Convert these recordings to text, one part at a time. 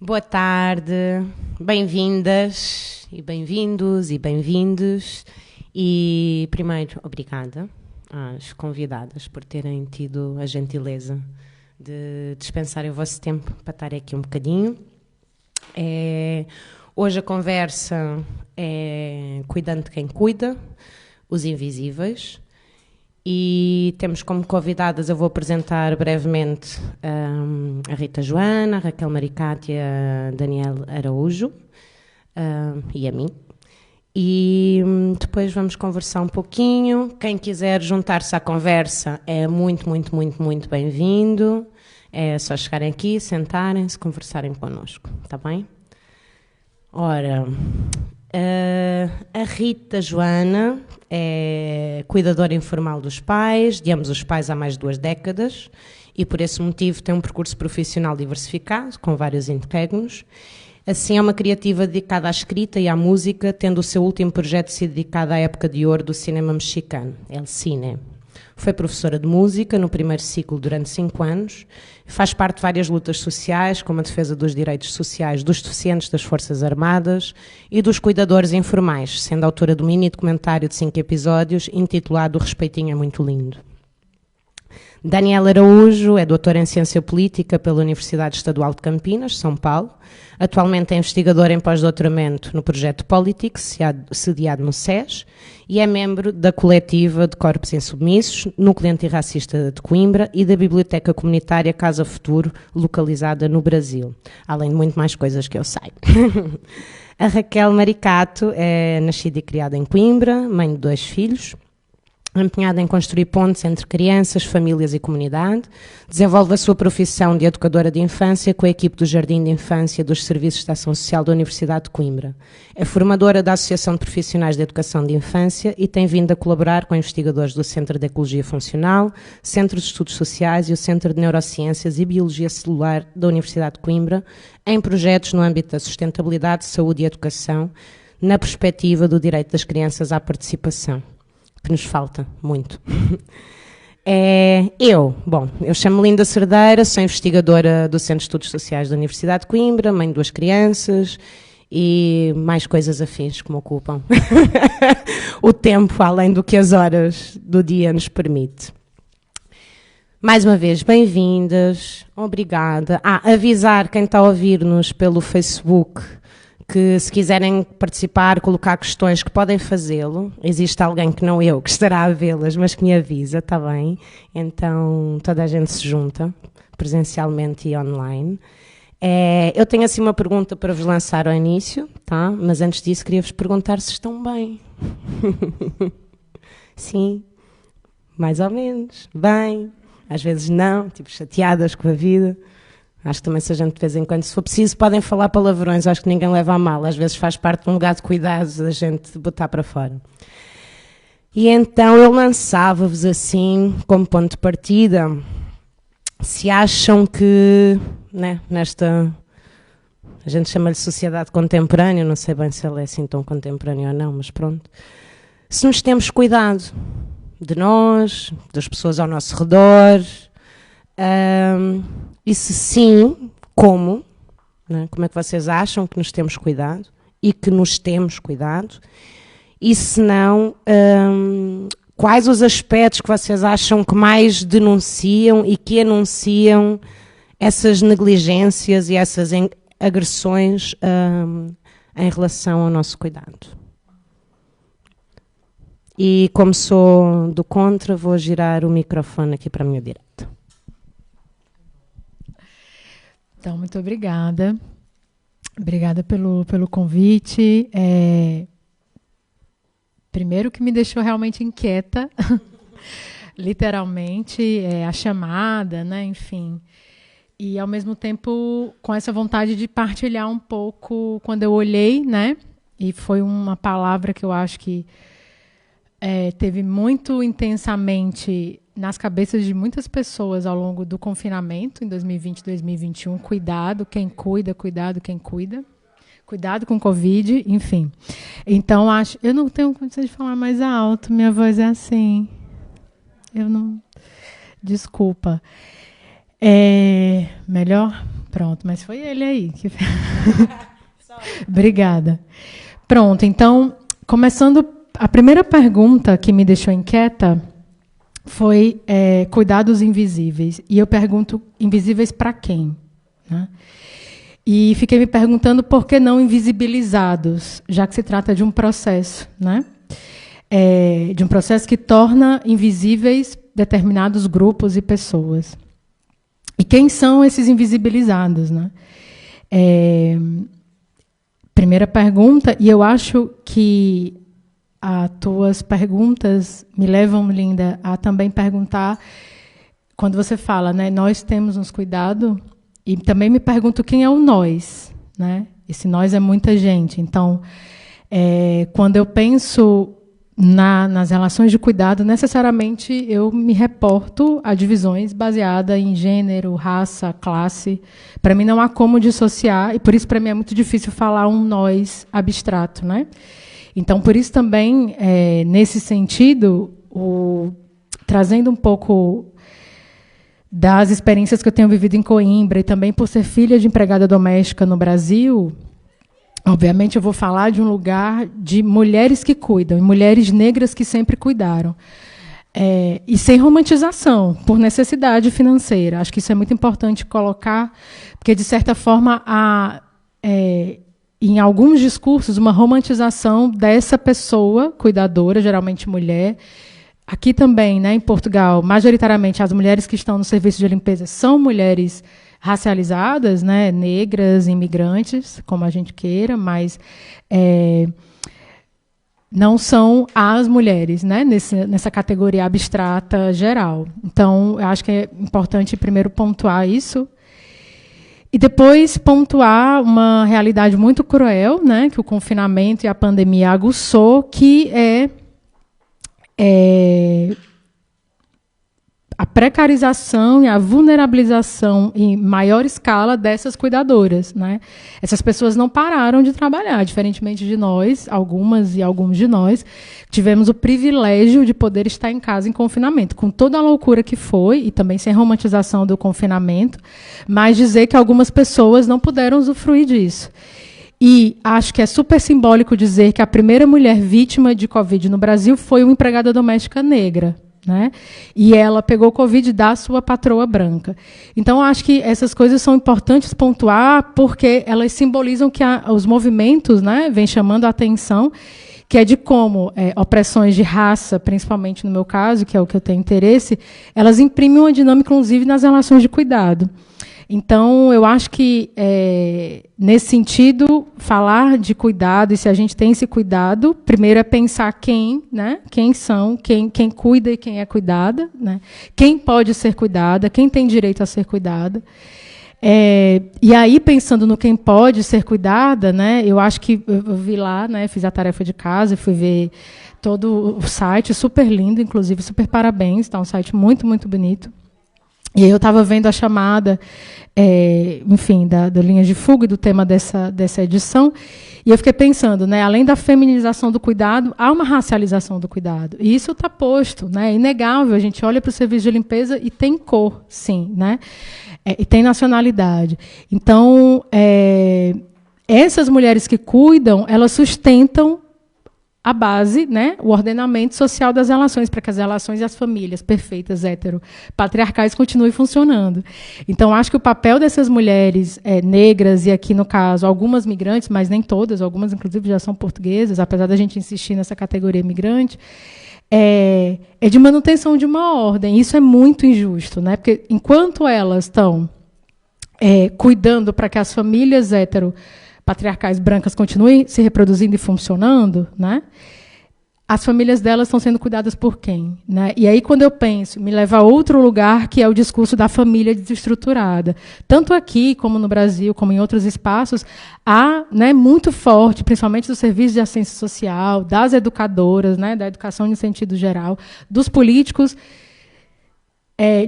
Boa tarde, bem-vindas e bem-vindos e bem-vindos. E primeiro, obrigada às convidadas por terem tido a gentileza de dispensarem o vosso tempo para estar aqui um bocadinho. Hoje a conversa é Cuidando de quem cuida, os invisíveis. E temos como convidadas, eu vou apresentar brevemente a Rita Joana, a Raquel Maricate e a Daniela Araújo, e a mim. E depois vamos conversar um pouquinho. Quem quiser juntar-se à conversa é muito, muito, muito, muito bem-vindo. É só chegarem aqui, sentarem-se, conversarem connosco, está bem? Ora, a Rita Joana é cuidadora informal dos pais, de ambos os pais há mais de 2 décadas, e por esse motivo tem um percurso profissional diversificado, com vários interregnos. Assim, é uma criativa dedicada à escrita e à música, tendo o seu último projeto sido dedicado à época de ouro do cinema mexicano, El Cine. Foi professora de música no primeiro ciclo durante 5 anos, faz parte de várias lutas sociais, como a defesa dos direitos sociais dos deficientes das Forças Armadas e dos cuidadores informais, sendo autora do mini documentário de 5 episódios intitulado O Respeitinho é Muito Lindo. Daniela Araújo é doutora em Ciência Política pela Universidade Estadual de Campinas, São Paulo. Atualmente é investigadora em pós-doutoramento no projeto Politics, sediado no SES, e é membro da coletiva de Corpos Insubmissos, Núcleo Antirracista de Coimbra e da Biblioteca Comunitária Casa Futuro, localizada no Brasil, além de muito mais coisas que eu sei. A Raquel Maricato é nascida e criada em Coimbra, mãe de 2 filhos, empenhada em construir pontes entre crianças, famílias e comunidade, desenvolve a sua profissão de educadora de infância com a equipe do Jardim de Infância dos Serviços de Ação Social da Universidade de Coimbra. É formadora da Associação de Profissionais de Educação de Infância e tem vindo a colaborar com investigadores do Centro de Ecologia Funcional, Centro de Estudos Sociais e o Centro de Neurociências e Biologia Celular da Universidade de Coimbra em projetos no âmbito da sustentabilidade, saúde e educação, na perspectiva do direito das crianças à participação, que nos falta muito. Eu chamo-me Linda Cerdeira, sou investigadora do Centro de Estudos Sociais da Universidade de Coimbra, mãe de 2 crianças e mais coisas afins que me ocupam o tempo, além do que as horas do dia nos permite. Mais uma vez, bem-vindas, obrigada. Avisar quem está a ouvir-nos pelo Facebook que se quiserem participar, colocar questões, que podem fazê-lo. Existe alguém que não eu, que estará a vê-las, mas que me avisa, está bem? Então toda a gente se junta, presencialmente e online. Eu tenho assim uma pergunta para vos lançar ao início, tá? Mas antes disso queria-vos perguntar se estão bem. Sim, mais ou menos, bem. Às vezes não, tipo chateadas com a vida. Acho que também se a gente de vez em quando, se for preciso, podem falar palavrões, acho que ninguém leva a mal. Às vezes faz parte de um lugar de cuidados a gente botar para fora. E então eu lançava-vos assim, como ponto de partida, se acham que, né, nesta, a gente chama-lhe sociedade contemporânea, não sei bem se ela é assim tão contemporânea ou não, mas pronto, se nos temos cuidado de nós, das pessoas ao nosso redor, e se sim, como? Né? Como é que vocês acham que nos temos cuidado? E que nos temos cuidado? E se não, quais os aspectos que vocês acham que mais denunciam e que anunciam essas negligências e essas agressões em relação ao nosso cuidado? E como sou do contra, vou girar o microfone aqui para a minha direita. Então, muito obrigada. Obrigada pelo convite. Primeiro que me deixou realmente inquieta, literalmente, a chamada, né? Enfim. E, ao mesmo tempo, com essa vontade de partilhar um pouco, quando eu olhei, né? E foi uma palavra que eu acho que teve muito intensamente nas cabeças de muitas pessoas ao longo do confinamento, em 2020 e 2021, cuidado, quem cuida, cuidado, quem cuida. Cuidado com Covid, enfim. Então, eu não tenho condição de falar mais alto, minha voz é assim. Desculpa. Melhor? Pronto, mas foi ele aí que Obrigada. Pronto, então, começando, a primeira pergunta que me deixou inquieta foi cuidados invisíveis. E eu pergunto, invisíveis para quem? Né? E fiquei me perguntando por que não invisibilizados, já que se trata de um processo, né? De um processo que torna invisíveis determinados grupos e pessoas. E quem são esses invisibilizados? Né? Primeira pergunta, e eu acho que as tuas perguntas me levam, Linda, a também perguntar, quando você fala, né, nós temos uns cuidado, e também me pergunto quem é o nós. Né? Esse nós é muita gente. Então, quando eu penso nas relações de cuidado, necessariamente eu me reporto a divisões baseadas em gênero, raça, classe. Para mim não há como dissociar, e por isso para mim é muito difícil falar um nós abstrato. Né? Então, por isso também, nesse sentido, trazendo um pouco das experiências que eu tenho vivido em Coimbra, e também por ser filha de empregada doméstica no Brasil, obviamente, eu vou falar de um lugar de mulheres que cuidam, e mulheres negras que sempre cuidaram. E sem romantização, por necessidade financeira. Acho que isso é muito importante colocar, porque, de certa forma, há, em alguns discursos, uma romantização dessa pessoa cuidadora, geralmente mulher. Aqui também, né, em Portugal, majoritariamente, as mulheres que estão no serviço de limpeza são mulheres racializadas, né, negras, imigrantes, como a gente queira, mas não são as mulheres, né, nessa categoria abstrata geral. Então, eu acho que é importante primeiro pontuar isso, e depois pontuar uma realidade muito cruel, né, que o confinamento e a pandemia aguçou, que é a precarização e a vulnerabilização em maior escala dessas cuidadoras. Né? Essas pessoas não pararam de trabalhar, diferentemente de nós, algumas e alguns de nós, tivemos o privilégio de poder estar em casa em confinamento, com toda a loucura que foi, e também sem romantização do confinamento, mas dizer que algumas pessoas não puderam usufruir disso. E acho que é super simbólico dizer que a primeira mulher vítima de Covid no Brasil foi uma empregada doméstica negra. Né? E ela pegou Covid da sua patroa branca. Então, acho que essas coisas são importantes pontuar, porque elas simbolizam que os movimentos, né, vêm chamando a atenção, que é de como opressões de raça, principalmente no meu caso, que é o que eu tenho interesse, elas imprimem uma dinâmica, inclusive, nas relações de cuidado. Então, eu acho que, nesse sentido, falar de cuidado, e se a gente tem esse cuidado, primeiro é pensar quem, né? Quem são, quem cuida e quem é cuidada, né? Quem pode ser cuidada, quem tem direito a ser cuidada. E aí, pensando no quem pode ser cuidada, né? Eu acho que eu vi lá, né? Fiz a tarefa de casa, fui ver todo o site, super lindo, inclusive, super parabéns, tá um site muito, muito bonito. E aí eu estava vendo a chamada, enfim, da linha de fuga e do tema dessa edição, e eu fiquei pensando, né, além da feminização do cuidado, há uma racialização do cuidado. E isso está posto, né, é inegável. A gente olha para o serviço de limpeza e tem cor, sim, né, e tem nacionalidade. Então, essas mulheres que cuidam, elas sustentam a base, né, o ordenamento social das relações, para que as relações e as famílias perfeitas, heteropatriarcais, continuem funcionando. Então, acho que o papel dessas mulheres negras, e aqui, no caso, algumas migrantes, mas nem todas, algumas, inclusive, já são portuguesas, apesar da gente insistir nessa categoria migrante, é de manutenção de uma ordem. Isso é muito injusto, né, porque enquanto elas estão cuidando para que as famílias patriarcais brancas continuem se reproduzindo e funcionando, né? As famílias delas estão sendo cuidadas por quem? Né? E aí, quando eu penso, me leva a outro lugar, que é o discurso da família desestruturada. Tanto aqui, como no Brasil, como em outros espaços, há, né, muito forte, principalmente do serviço de assistência social, das educadoras, né, da educação em sentido geral, dos políticos,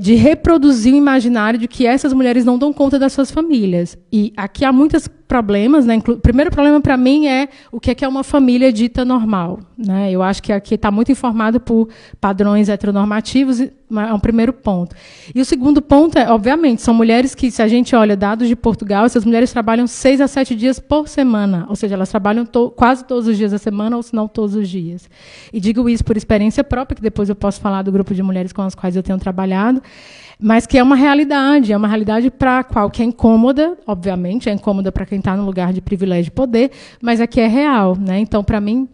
de reproduzir o imaginário de que essas mulheres não dão conta das suas famílias. E aqui há muitas problemas, né? O primeiro problema para mim é o que é uma família dita normal, né? Eu acho que aqui está muito informado por padrões heteronormativos, é um primeiro ponto. E o segundo ponto é, obviamente, são mulheres que, se a gente olha dados de Portugal, essas mulheres trabalham 6 a 7 dias por semana, ou seja, elas trabalham quase todos os dias da semana, ou se não todos os dias. E digo isso por experiência própria, que depois eu posso falar do grupo de mulheres com as quais eu tenho trabalhado, mas que é uma realidade para a qual que é incômoda, obviamente, é incômoda para quem está no lugar de privilégio e poder, mas aqui é real, né? Então, para mim,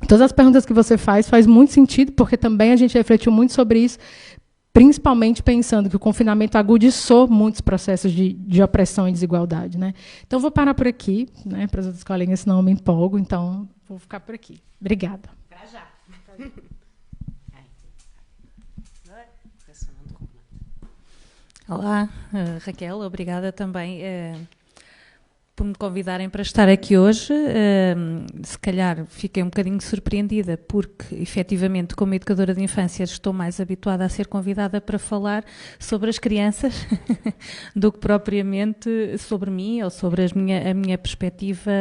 todas as perguntas que você faz muito sentido, porque também a gente refletiu muito sobre isso, principalmente pensando que o confinamento agudizou muitos processos de opressão e desigualdade, né? Então, vou parar por aqui, né, para as outras colegas, senão eu me empolgo, então vou ficar por aqui. Obrigada. Para já. Olá, Raquel, obrigada também por me convidarem para estar aqui hoje. Se calhar fiquei um bocadinho surpreendida porque, efetivamente, como educadora de infância, estou mais habituada a ser convidada para falar sobre as crianças do que propriamente sobre mim ou sobre a minha perspectiva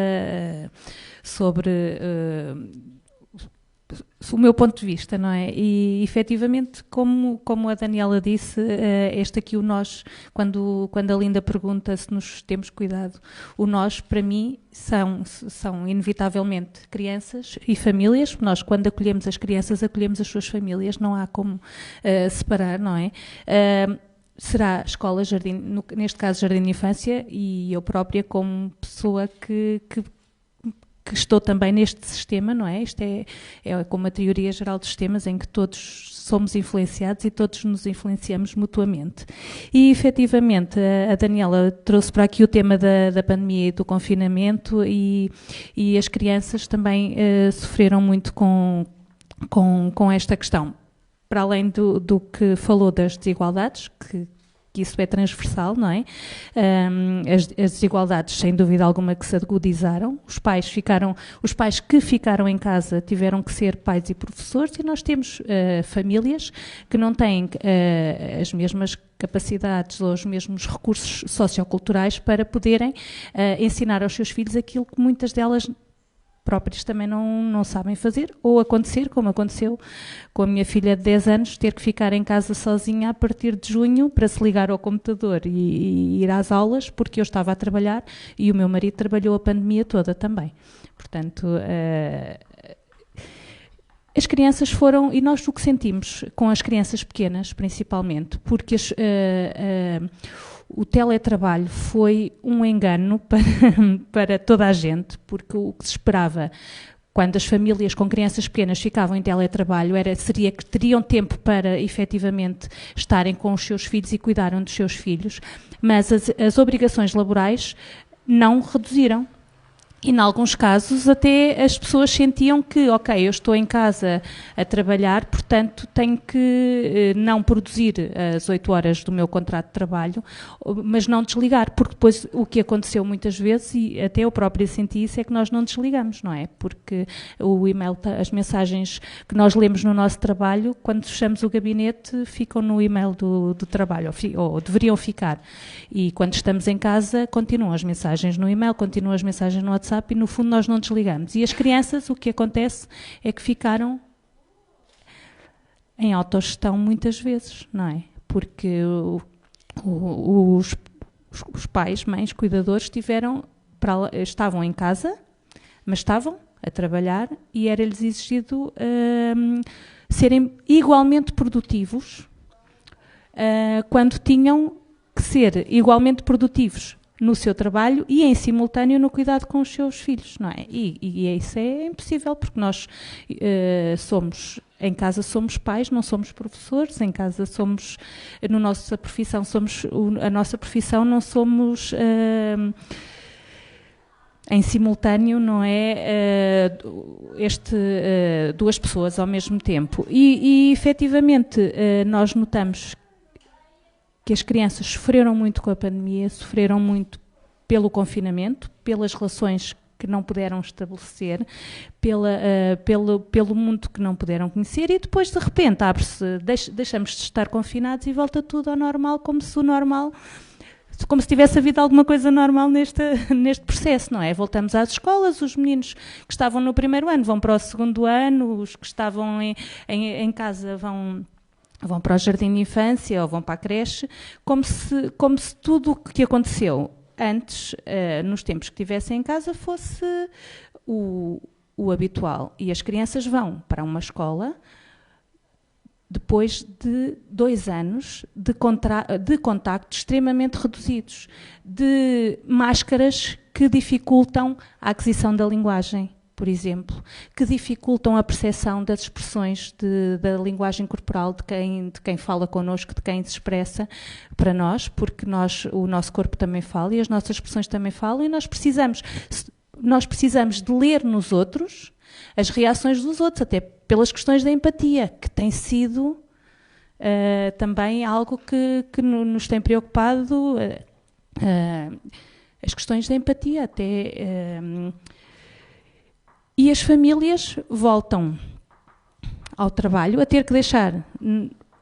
sobre o meu ponto de vista, não é? E, efetivamente, como a Daniela disse, este aqui, o nós, quando a Linda pergunta se nos temos cuidado, o nós, para mim, são inevitavelmente crianças e famílias. Nós, quando acolhemos as crianças, acolhemos as suas famílias, não há como separar, não é? Será escola, jardim, neste caso jardim de infância, e eu própria como pessoa que estou também neste sistema, não é? Isto é como a teoria geral dos sistemas, em que todos somos influenciados e todos nos influenciamos mutuamente. E, efetivamente, a Daniela trouxe para aqui o tema da pandemia e do confinamento, e as crianças também sofreram muito com esta questão. Para além do que falou das desigualdades, que isso é transversal, não é? As desigualdades, sem dúvida alguma, que se agudizaram. Os pais que ficaram em casa tiveram que ser pais e professores, e nós temos famílias que não têm as mesmas capacidades ou os mesmos recursos socioculturais para poderem ensinar aos seus filhos aquilo que muitas delas próprios também não sabem fazer, ou acontecer, como aconteceu com a minha filha de 10 anos, ter que ficar em casa sozinha a partir de junho para se ligar ao computador e ir às aulas, porque eu estava a trabalhar e o meu marido trabalhou a pandemia toda também. Portanto, as crianças foram, e nós o que sentimos com as crianças pequenas, principalmente, porque o teletrabalho foi um engano para toda a gente, porque o que se esperava quando as famílias com crianças pequenas ficavam em teletrabalho seria que teriam tempo para efetivamente estarem com os seus filhos e cuidaram dos seus filhos, mas as obrigações laborais não reduziram. E, em alguns casos, até as pessoas sentiam que, ok, eu estou em casa a trabalhar, portanto, tenho que não produzir as 8 horas do meu contrato de trabalho, mas não desligar, porque depois o que aconteceu muitas vezes, e até eu própria senti isso, é que nós não desligamos, não é? Porque o e-mail, as mensagens que nós lemos no nosso trabalho, quando fechamos o gabinete, ficam no e-mail do trabalho, ou deveriam ficar. E quando estamos em casa, continuam as mensagens no e-mail, continuam as mensagens no WhatsApp, e no fundo nós não desligamos. E as crianças, o que acontece é que ficaram em autogestão muitas vezes, não é? Porque os pais, mães, cuidadores estavam em casa, mas estavam a trabalhar, e era-lhes exigido serem igualmente produtivos quando tinham que ser igualmente produtivos no seu trabalho e em simultâneo no cuidado com os seus filhos, não é? E isso é impossível, porque nós em casa somos pais, não somos professores, em casa somos, a nossa profissão não somos em simultâneo, não é? Duas pessoas ao mesmo tempo. E efetivamente, nós notamos que as crianças sofreram muito com a pandemia, sofreram muito pelo confinamento, pelas relações que não puderam estabelecer, pelo mundo que não puderam conhecer, e depois, de repente, deixamos de estar confinados e volta tudo ao normal, como se o normal como se tivesse havido alguma coisa normal neste processo, não é? Voltamos às escolas, os meninos que estavam no primeiro ano vão para o segundo ano, os que estavam em casa vão para o jardim de infância ou vão para a creche, como se tudo o que aconteceu antes, nos tempos que estivessem em casa, fosse o habitual. E as crianças vão para uma escola depois de 2 anos de contactos extremamente reduzidos, de máscaras que dificultam a aquisição da linguagem, por exemplo, que dificultam a percepção das expressões da linguagem corporal de quem fala connosco, de quem se expressa para nós, porque o nosso corpo também fala e as nossas expressões também falam, e nós precisamos de ler nos outros as reações dos outros, até pelas questões da empatia, que tem sido também algo que nos tem preocupado, as questões da empatia até. E as famílias voltam ao trabalho a ter que deixar,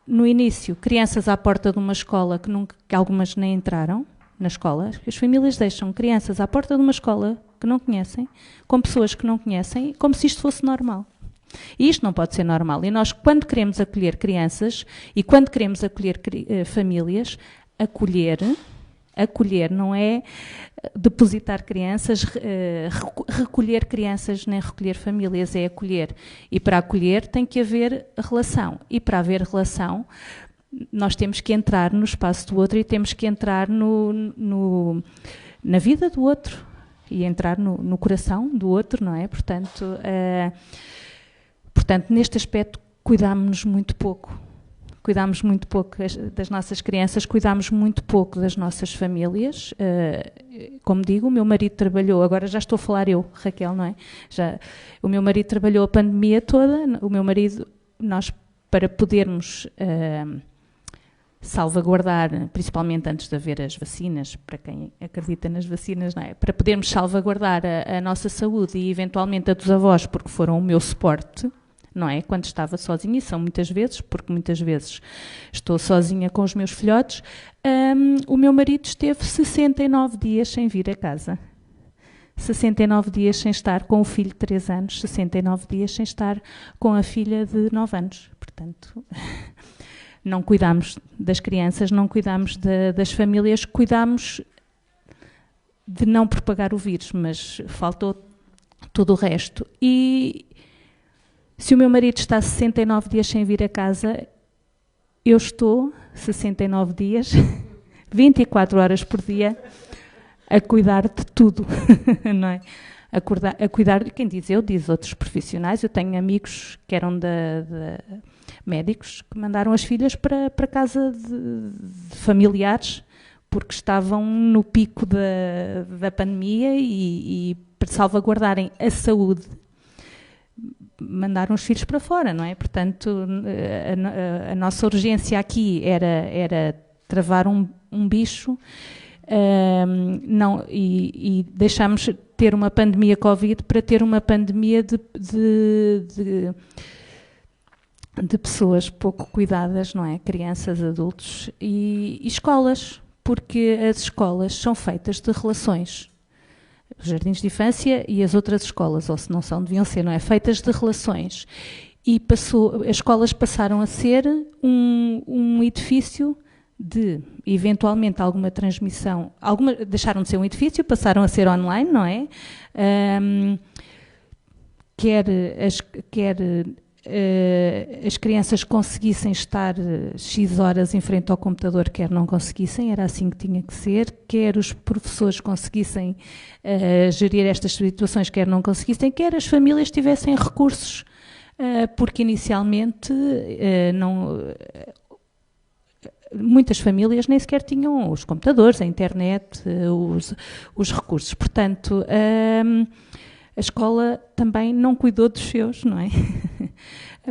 no início, crianças à porta de uma escola que algumas nem entraram na escola. As famílias deixam crianças à porta de uma escola que não conhecem, com pessoas que não conhecem, como se isto fosse normal. E isto não pode ser normal. E nós, quando queremos acolher crianças e quando queremos acolher famílias, acolher não é depositar crianças, recolher crianças, nem recolher famílias, é acolher. E para acolher tem que haver relação. E para haver relação, nós temos que entrar no espaço do outro e temos que entrar na vida do outro e entrar no coração do outro, não é? Portanto, neste aspecto, cuidámos-nos muito pouco. Cuidámos muito pouco das nossas crianças, cuidámos muito pouco das nossas famílias. Como digo, o meu marido trabalhou, agora já estou a falar eu, Raquel, não é? O meu marido trabalhou a pandemia toda, nós para podermos salvaguardar, principalmente antes de haver as vacinas, para quem acredita nas vacinas, não é? Para podermos salvaguardar a nossa saúde e eventualmente a dos avós, porque foram o meu suporte, não é? Quando estava sozinha, e são muitas vezes, porque muitas vezes estou sozinha com os meus filhotes, o meu marido esteve 69 dias sem vir a casa. 69 dias sem estar com o filho de 3 anos, 69 dias sem estar com a filha de 9 anos. Portanto, não cuidámos das crianças, não cuidámos das famílias, cuidámos de não propagar o vírus, mas faltou todo o resto. E se o meu marido está 69 dias sem vir a casa, eu estou 69 dias, 24 horas por dia, a cuidar de tudo, não é? A cuidar, quem diz eu, diz outros profissionais. Eu tenho amigos que eram médicos que mandaram as filhas para casa de familiares porque estavam no pico da pandemia e para salvaguardarem a saúde mandaram os filhos para fora, não é? Portanto, a nossa urgência aqui era travar um bicho e deixámos ter uma pandemia Covid para ter uma pandemia de pessoas pouco cuidadas, não é? Crianças, adultos e escolas, porque as escolas são feitas de relações. Os jardins de infância e as outras escolas, ou se não são, deviam ser, não é? Feitas de relações. E as escolas passaram a ser um edifício de, eventualmente, alguma transmissão. Deixaram de ser um edifício, passaram a ser online, não é? Quer as crianças conseguissem estar X horas em frente ao computador, quer não conseguissem, era assim que tinha que ser, quer os professores conseguissem gerir estas situações, quer não conseguissem, quer as famílias tivessem recursos, porque inicialmente muitas famílias nem sequer tinham os computadores, a internet, os recursos. Portanto, a escola também não cuidou dos seus, não é?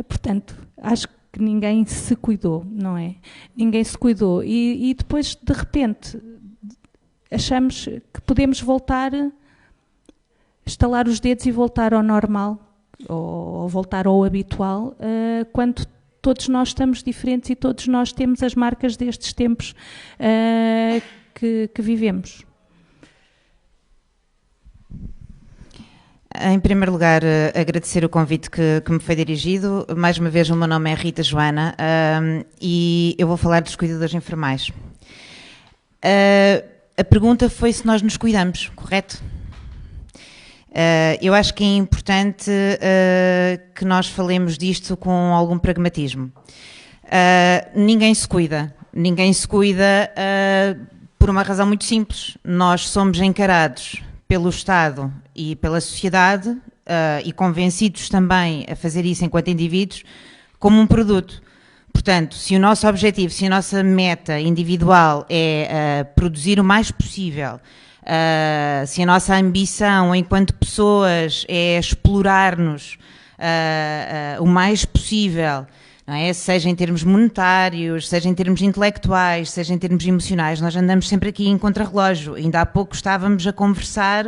Portanto, acho que ninguém se cuidou, não é? Ninguém se cuidou. E depois, de repente, achamos que podemos voltar, estalar os dedos e voltar ao normal, ou voltar ao habitual, quando todos nós estamos diferentes e todos nós temos as marcas destes tempos que vivemos? Em primeiro lugar, agradecer o convite que me foi dirigido. Mais uma vez, o meu nome é Rita Joana e eu vou falar dos cuidadores informais. A pergunta foi se nós nos cuidamos, correto? Eu acho que é importante que nós falemos disto com algum pragmatismo. Ninguém se cuida. Ninguém se cuida por uma razão muito simples. Nós somos encarados pelo Estado e pela sociedade, e convencidos também a fazer isso enquanto indivíduos, como um produto. Portanto, se o nosso objetivo, se a nossa meta individual é produzir o mais possível, se a nossa ambição enquanto pessoas é explorar-nos o mais possível, não é? Seja em termos monetários, seja em termos intelectuais, seja em termos emocionais, nós andamos sempre aqui em contrarrelógio. Ainda há pouco estávamos a conversar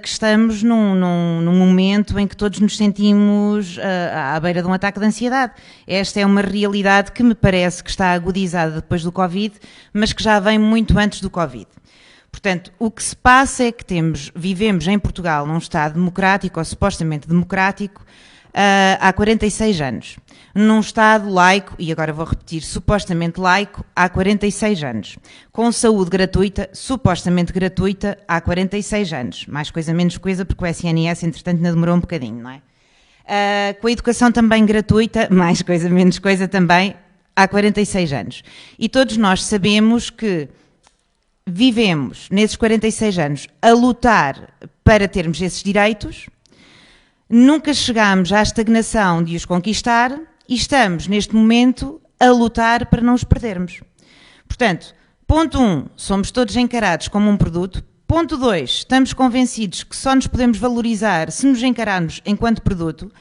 que estamos num momento em que todos nos sentimos à beira de um ataque de ansiedade. Esta é uma realidade que me parece que está agudizada depois do Covid, mas que já vem muito antes do Covid. Portanto, o que se passa é que vivemos em Portugal num Estado democrático, ou supostamente democrático, há 46 anos. Num Estado laico, e agora vou repetir, supostamente laico, há 46 anos. Com saúde gratuita, supostamente gratuita, há 46 anos. Mais coisa, menos coisa, porque o SNS, entretanto, ainda demorou um bocadinho, não é? Com a educação também gratuita, mais coisa, menos coisa também, há 46 anos. E todos nós sabemos que vivemos, nesses 46 anos, a lutar para termos esses direitos. Nunca chegámos à estagnação de os conquistar e estamos, neste momento, a lutar para não os perdermos. Portanto, ponto 1, somos todos encarados como um produto. Ponto 2, estamos convencidos que só nos podemos valorizar se nos encararmos enquanto produto.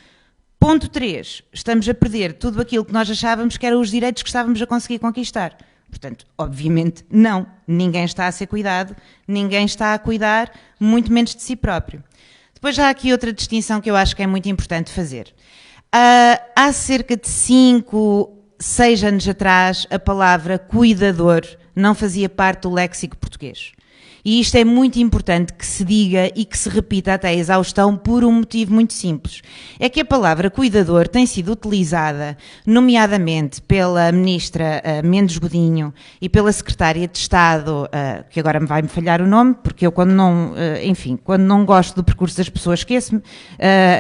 Ponto 3, estamos a perder tudo aquilo que nós achávamos que eram os direitos que estávamos a conseguir conquistar. Portanto, obviamente, não. Ninguém está a ser cuidado, ninguém está a cuidar, muito menos de si próprio. Depois já há aqui outra distinção que eu acho que é muito importante fazer. Há cerca de 5, 6 anos atrás, a palavra cuidador não fazia parte do léxico português. E isto é muito importante que se diga e que se repita até a exaustão por um motivo muito simples. É que a palavra cuidador tem sido utilizada, nomeadamente pela ministra Mendes Godinho e pela secretária de Estado, que agora vai-me falhar o nome, porque eu quando não gosto do percurso das pessoas esqueço-me,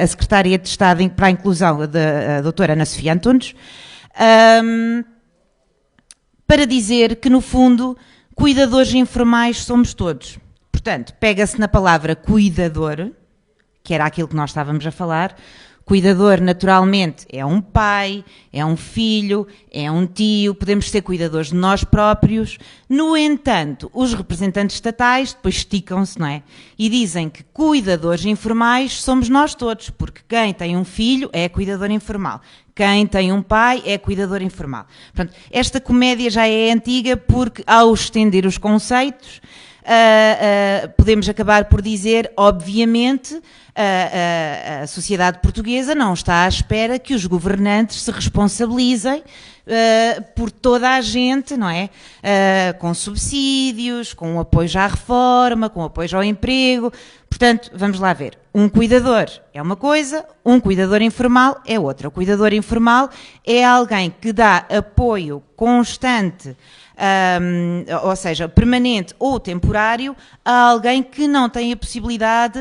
a secretária de Estado para a Inclusão, a doutora Ana Sofia Antunes, para dizer que, no fundo, cuidadores informais somos todos. Portanto, pega-se na palavra cuidador, que era aquilo que nós estávamos a falar. Cuidador, naturalmente, é um pai, é um filho, é um tio, podemos ser cuidadores de nós próprios. No entanto, os representantes estatais depois esticam-se, não é? E dizem que cuidadores informais somos nós todos, porque quem tem um filho é cuidador informal. Quem tem um pai é cuidador informal. Portanto, esta comédia já é antiga porque, ao estender os conceitos, podemos acabar por dizer, obviamente, a sociedade portuguesa não está à espera que os governantes se responsabilizem por toda a gente, não é? Com subsídios, com apoio à reforma, com apoio ao emprego. Portanto, vamos lá ver. Um cuidador é uma coisa, um cuidador informal é outra. O cuidador informal é alguém que dá apoio constante, ou seja, permanente ou temporário, a alguém que não tem a possibilidade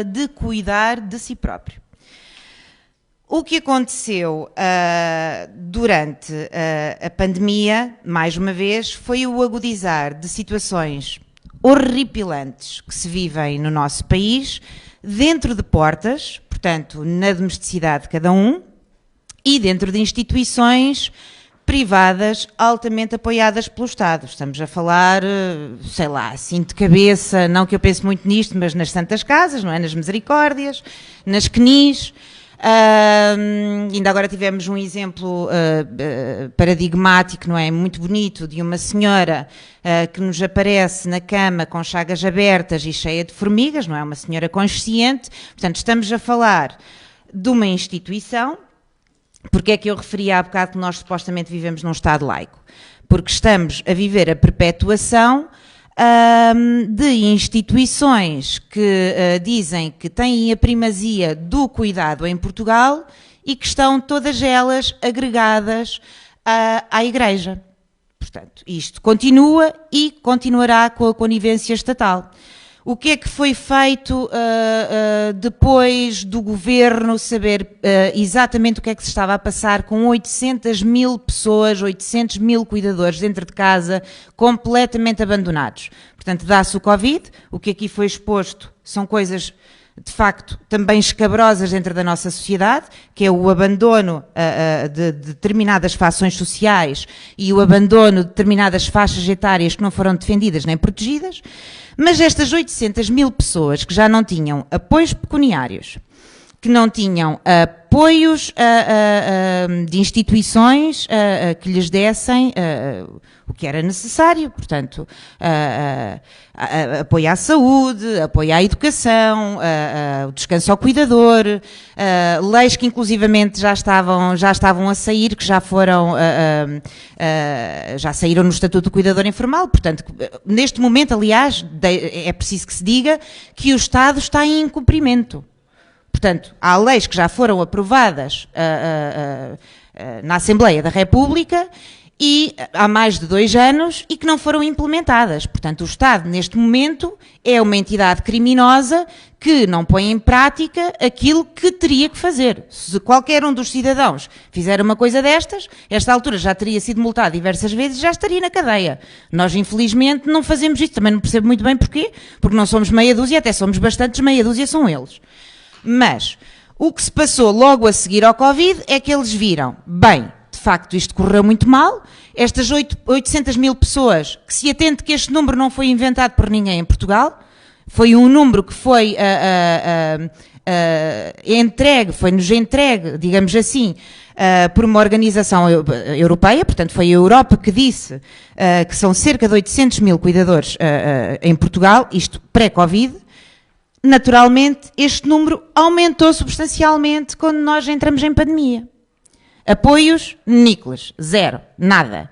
de cuidar de si próprio. O que aconteceu durante a pandemia, mais uma vez, foi o agudizar de situações horripilantes que se vivem no nosso país, dentro de portas, portanto, na domesticidade de cada um, e dentro de instituições privadas altamente apoiadas pelo Estado. Estamos a falar, sei lá, assim de cabeça, não que eu pense muito nisto, mas nas Santas Casas, não é? Nas Misericórdias, nas CNIs. Ainda agora tivemos um exemplo paradigmático, não é? Muito bonito, de uma senhora que nos aparece na cama com chagas abertas e cheia de formigas, não é? Uma senhora consciente. Portanto, estamos a falar de uma instituição. Porque é que eu referi há bocado que nós supostamente vivemos num Estado laico? Porque estamos a viver a perpetuação de instituições que dizem que têm a primazia do cuidado em Portugal e que estão todas elas agregadas à Igreja. Portanto, isto continua e continuará com a conivência estatal. O que é que foi feito depois do governo saber exatamente o que é que se estava a passar com 800 mil pessoas, 800 mil cuidadores dentro de casa, completamente abandonados? Portanto, dá-se o Covid, o que aqui foi exposto são coisas, de facto, também escabrosas dentro da nossa sociedade, que é o abandono de determinadas fações sociais e o abandono de determinadas faixas etárias que não foram defendidas nem protegidas. Mas estas 800 mil pessoas que já não tinham apoios pecuniários, que não tinham apoios de instituições que lhes dessem o que era necessário, portanto, apoio à saúde, apoio à educação, o descanso ao cuidador, leis que inclusivamente já estavam a sair, que já foram, já saíram no Estatuto do Cuidador Informal, portanto, neste momento, aliás, é preciso que se diga que o Estado está em incumprimento. Portanto, há leis que já foram aprovadas na Assembleia da República e há mais de 2 anos e que não foram implementadas. Portanto, o Estado, neste momento, é uma entidade criminosa que não põe em prática aquilo que teria que fazer. Se qualquer um dos cidadãos fizer uma coisa destas, esta altura já teria sido multado diversas vezes e já estaria na cadeia. Nós, infelizmente, não fazemos isto. Também não percebo muito bem porquê, porque não somos meia dúzia, até somos bastantes, meia dúzia são eles. Mas o que se passou logo a seguir ao Covid é que eles viram, bem, de facto isto correu muito mal, estas 800 mil pessoas, que se atente que este número não foi inventado por ninguém em Portugal, foi um número que foi foi-nos entregue, digamos assim, por uma organização europeia, portanto foi a Europa que disse que são cerca de 800 mil cuidadores em Portugal, isto pré-Covid. Naturalmente, este número aumentou substancialmente quando nós entramos em pandemia. Apoios, níqueles, zero, nada.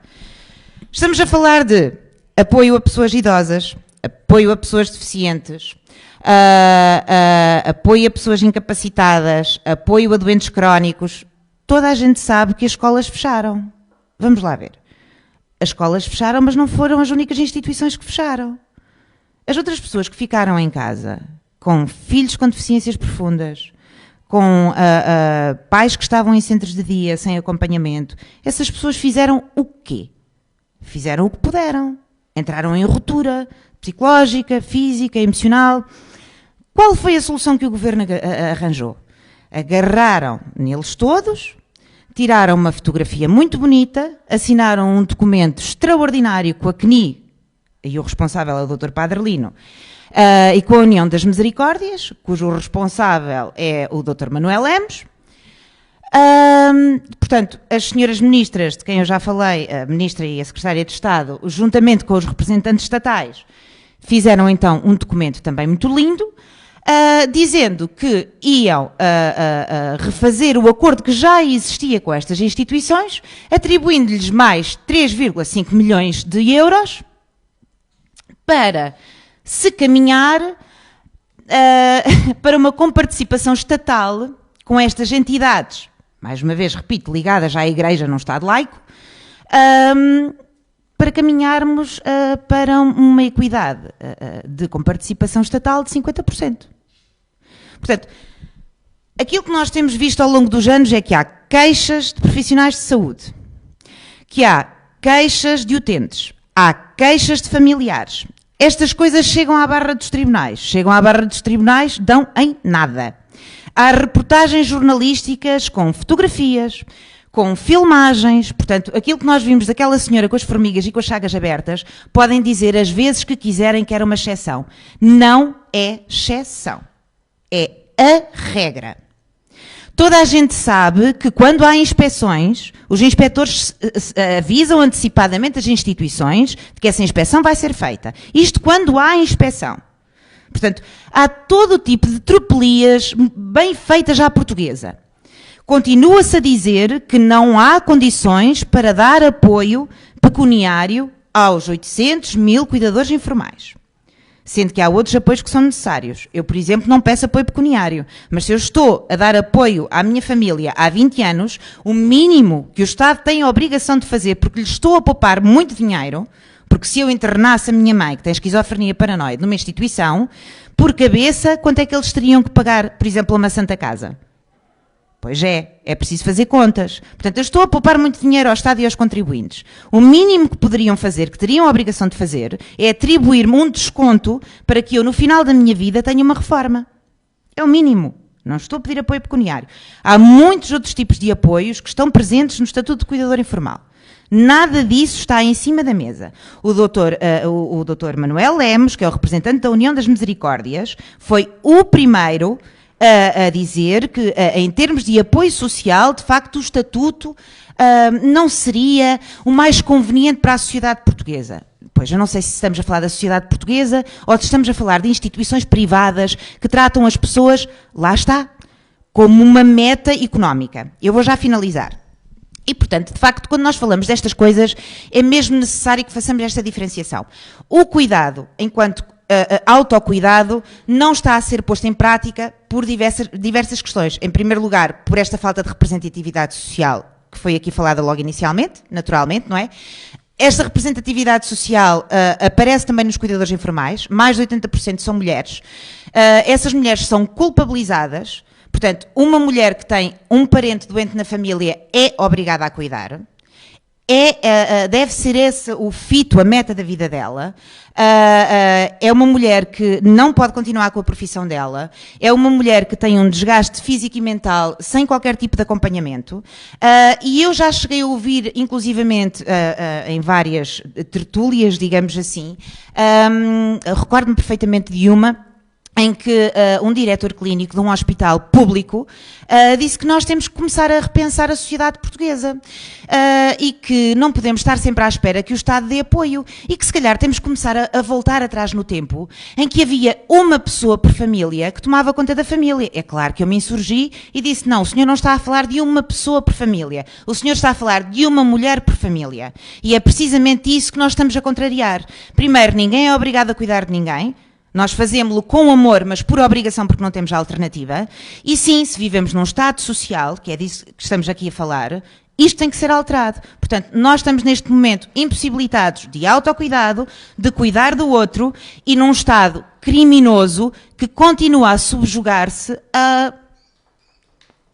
Estamos a falar de apoio a pessoas idosas, apoio a pessoas deficientes, apoio a pessoas incapacitadas, apoio a doentes crónicos. Toda a gente sabe que as escolas fecharam. Vamos lá ver. As escolas fecharam, mas não foram as únicas instituições que fecharam. As outras pessoas que ficaram em casa, com filhos com deficiências profundas, com pais que estavam em centros de dia sem acompanhamento, essas pessoas fizeram o quê? Fizeram o que puderam. Entraram em ruptura psicológica, física, emocional. Qual foi a solução que o governo arranjou? Agarraram neles todos, tiraram uma fotografia muito bonita, assinaram um documento extraordinário com a CNI, e o responsável é o Dr. Padre Lino, e com a União das Misericórdias, cujo responsável é o Dr. Manuel Lemos. Portanto, as senhoras ministras, de quem eu já falei, a ministra e a secretária de Estado, juntamente com os representantes estatais, fizeram então um documento também muito lindo, dizendo que iam refazer o acordo que já existia com estas instituições, atribuindo-lhes mais 3,5 milhões de euros para se caminhar para uma comparticipação estatal com estas entidades, mais uma vez, repito, ligadas à Igreja num Estado laico, para caminharmos para uma equidade de comparticipação estatal de 50%. Portanto, aquilo que nós temos visto ao longo dos anos é que há queixas de profissionais de saúde, que há queixas de utentes, há queixas de familiares. Estas coisas chegam à barra dos tribunais, dão em nada. Há reportagens jornalísticas com fotografias, com filmagens, portanto, aquilo que nós vimos daquela senhora com as formigas e com as chagas abertas, podem dizer as vezes que quiserem que era uma exceção. Não é exceção. É a regra. Toda a gente sabe que quando há inspeções, os inspectores avisam antecipadamente as instituições de que essa inspeção vai ser feita. Isto quando há inspeção. Portanto, há todo o tipo de tropelias bem feitas à portuguesa. Continua-se a dizer que não há condições para dar apoio pecuniário aos 800 mil cuidadores informais. Sendo que há outros apoios que são necessários. Eu, por exemplo, não peço apoio pecuniário, mas se eu estou a dar apoio à minha família há 20 anos, o mínimo que o Estado tem a obrigação de fazer, porque lhe estou a poupar muito dinheiro, porque se eu internasse a minha mãe, que tem esquizofrenia paranoide, numa instituição, por cabeça, quanto é que eles teriam que pagar, por exemplo, a uma Santa Casa? Pois é preciso fazer contas. Portanto, eu estou a poupar muito dinheiro ao Estado e aos contribuintes. O mínimo que poderiam fazer, que teriam a obrigação de fazer, é atribuir-me um desconto para que eu, no final da minha vida, tenha uma reforma. É o mínimo. Não estou a pedir apoio pecuniário. Há muitos outros tipos de apoios que estão presentes no Estatuto de Cuidador Informal. Nada disso está em cima da mesa. O doutor Manuel Lemos, que é o representante da União das Misericórdias, foi o primeiro a dizer que, em termos de apoio social, de facto, o Estatuto não seria o mais conveniente para a sociedade portuguesa. Pois, eu não sei se estamos a falar da sociedade portuguesa ou se estamos a falar de instituições privadas que tratam as pessoas, lá está, como uma meta económica. Eu vou já finalizar. E, portanto, de facto, quando nós falamos destas coisas, é mesmo necessário que façamos esta diferenciação. O cuidado, enquanto autocuidado, não está a ser posto em prática por diversas questões. Em primeiro lugar, por esta falta de representatividade social, que foi aqui falada logo inicialmente, naturalmente, não é? Esta representatividade social aparece também nos cuidadores informais, mais de 80% são mulheres. Essas mulheres são culpabilizadas, portanto, uma mulher que tem um parente doente na família é obrigada a cuidar. Deve ser esse o fito, a meta da vida dela. É uma mulher que não pode continuar com a profissão dela. É uma mulher que tem um desgaste físico e mental sem qualquer tipo de acompanhamento. E eu já cheguei a ouvir, inclusivamente, em várias tertúlias, digamos assim, recordo-me perfeitamente de uma, em que um diretor clínico de um hospital público disse que nós temos que começar a repensar a sociedade portuguesa e que não podemos estar sempre à espera que o Estado dê apoio e que se calhar temos que começar a voltar atrás no tempo em que havia uma pessoa por família que tomava conta da família. É claro que eu me insurgi e disse, não, o senhor não está a falar de uma pessoa por família, o senhor está a falar de uma mulher por família. E é precisamente isso que nós estamos a contrariar. Primeiro, ninguém é obrigado a cuidar de ninguém. Nós fazemos-lo com amor, mas por obrigação, porque não temos alternativa. E sim, se vivemos num Estado social, que é disso que estamos aqui a falar, isto tem que ser alterado. Portanto, nós estamos neste momento impossibilitados de autocuidado, de cuidar do outro, e num Estado criminoso que continua a subjugar-se a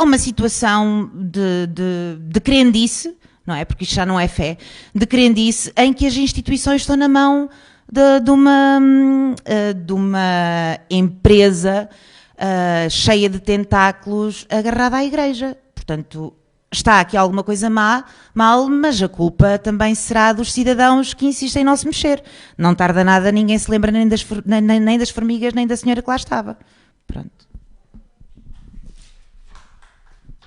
uma situação de crendice, não é? Porque isto já não é fé, de crendice em que as instituições estão na mão de uma empresa cheia de tentáculos agarrada à Igreja. Portanto, está aqui alguma coisa mal, mas a culpa também será dos cidadãos que insistem em não se mexer. Não tarda nada, ninguém se lembra nem das formigas, nem da senhora que lá estava. Pronto.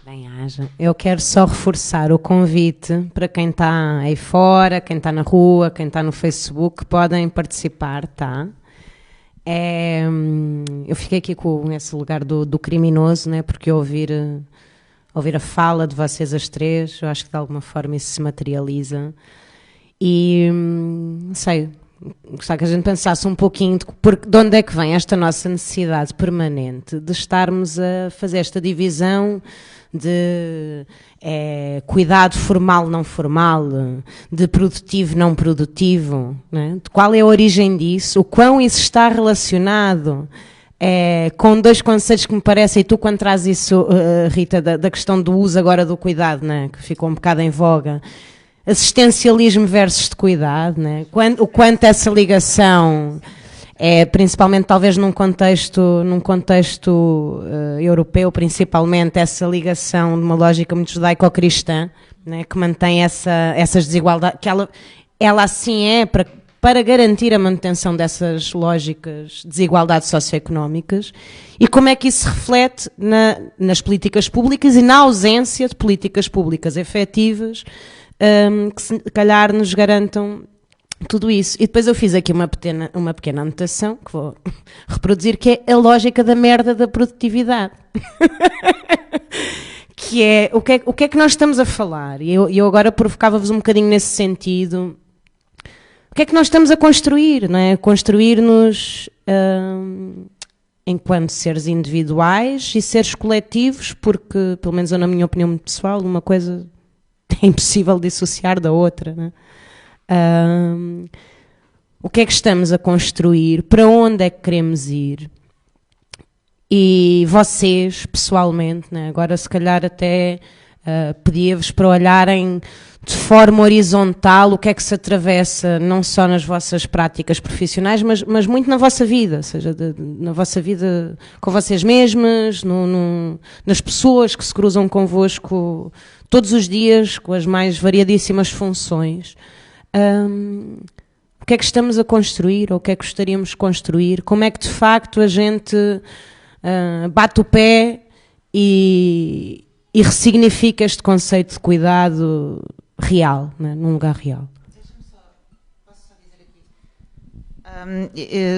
Bem, haja. Eu quero só reforçar o convite para quem está aí fora, quem está na rua, quem está no Facebook, podem participar, tá? Eu fiquei aqui com esse lugar do criminoso, né? Porque ouvir a fala de vocês as três, eu acho que de alguma forma isso se materializa. E, não sei, gostava que a gente pensasse um pouquinho de onde é que vem esta nossa necessidade permanente de estarmos a fazer esta divisão de cuidado formal, não formal, de produtivo, não produtivo, né? De qual é a origem disso, o quão isso está relacionado com dois conceitos que me parecem, e tu quando trazes isso, Rita, da questão do uso agora do cuidado, né? Que ficou um bocado em voga, assistencialismo versus de cuidado, né? O quanto essa ligação principalmente talvez num contexto europeu, principalmente essa ligação de uma lógica muito judaico-cristã, né, que mantém essas desigualdades, que ela assim é para garantir a manutenção dessas lógicas de desigualdades socioeconómicas, e como é que isso se reflete nas políticas públicas e na ausência de políticas públicas efetivas que se calhar nos garantam tudo isso. E depois eu fiz aqui uma pequena anotação, que vou reproduzir, que é a lógica da merda da produtividade. Que é, o que é que nós estamos a falar? E eu agora provocava-vos um bocadinho nesse sentido, o que é que nós estamos a construir, não é? Construir-nos enquanto seres individuais e seres coletivos, porque, pelo menos na minha opinião pessoal, uma coisa é impossível dissociar da outra, não é? O que é que estamos a construir? Para onde é que queremos ir? E vocês, pessoalmente, né? Agora se calhar até pedia-vos para olharem de forma horizontal o que é que se atravessa, não só nas vossas práticas profissionais, mas muito na vossa vida, ou seja, na vossa vida com vocês mesmas, nas pessoas que se cruzam convosco todos os dias, com as mais variadíssimas funções. O que é que estamos a construir, ou o que é que gostaríamos de construir, como é que de facto a gente bate o pé e ressignifica este conceito de cuidado real, né, num lugar real.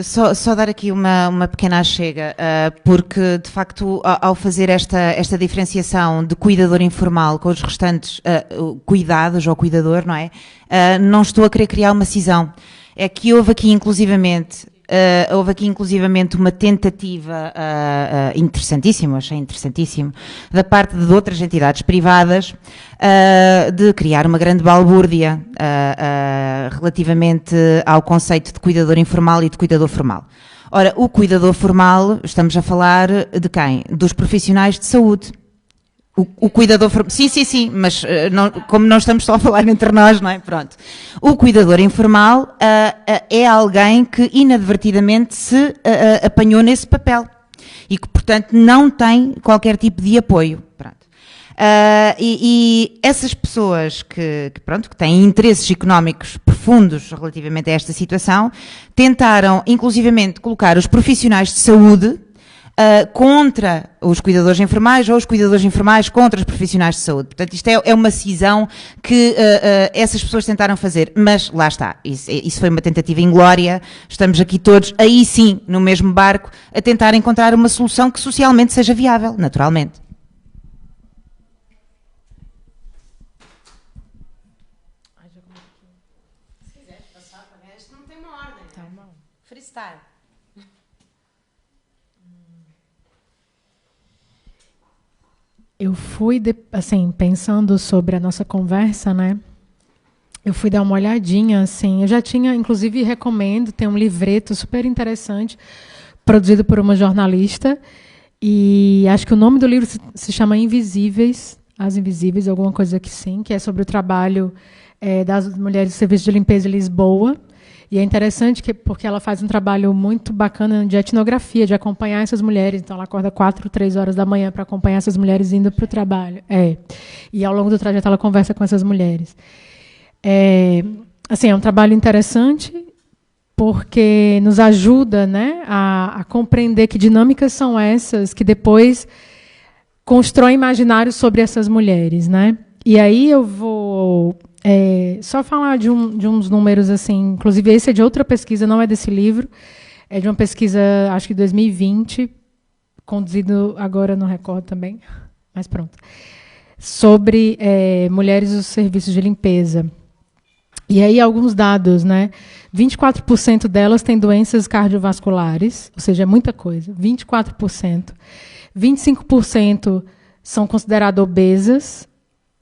Só dar aqui uma pequena achega, porque de facto ao fazer esta diferenciação de cuidador informal com os restantes cuidados ou cuidador, não é? Não estou a querer criar uma cisão. É que houve aqui inclusivamente uma tentativa interessantíssima, achei interessantíssimo, da parte de outras entidades privadas de criar uma grande balbúrdia relativamente ao conceito de cuidador informal e de cuidador formal. Ora, o cuidador formal, estamos a falar de quem? Dos profissionais de saúde. O cuidador formal, sim, mas como não estamos só a falar entre nós, não é? Pronto. O cuidador informal é alguém que inadvertidamente se apanhou nesse papel e que, portanto, não tem qualquer tipo de apoio. Pronto. E essas pessoas que têm interesses económicos profundos relativamente a esta situação, tentaram, inclusivamente, colocar os profissionais de saúde contra os cuidadores informais ou os cuidadores informais contra os profissionais de saúde. Portanto, isto é uma cisão que essas pessoas tentaram fazer, mas lá está, isso foi uma tentativa inglória, estamos aqui todos, aí sim, no mesmo barco, a tentar encontrar uma solução que socialmente seja viável, naturalmente. Se quiseres passar, isto não tem uma ordem, tá bom. Freestyle. Eu fui, assim, pensando sobre a nossa conversa, né? Eu fui dar uma olhadinha, assim. Eu já tinha, inclusive, recomendo, tem um livreto super interessante, produzido por uma jornalista, e acho que o nome do livro se chama Invisíveis, As Invisíveis, alguma coisa que sim, que é sobre o trabalho das mulheres do Serviço de Limpeza de Lisboa. E é interessante porque ela faz um trabalho muito bacana de etnografia, de acompanhar essas mulheres. Então, ela acorda 4, 3 horas da manhã para acompanhar essas mulheres indo para o trabalho. E, ao longo do trajeto, ela conversa com essas mulheres. É um trabalho interessante porque nos ajuda, né, a compreender que dinâmicas são essas que depois constroem imaginários sobre essas mulheres, né? E aí eu vou... só falar de uns números, assim, inclusive esse é de outra pesquisa, não é desse livro, é de uma pesquisa, acho que de 2020, conduzido agora no Record também, mas pronto, sobre mulheres dos serviços de limpeza. E aí alguns dados, né? 24% delas têm doenças cardiovasculares, ou seja, é muita coisa, 24%. 25% são consideradas obesas,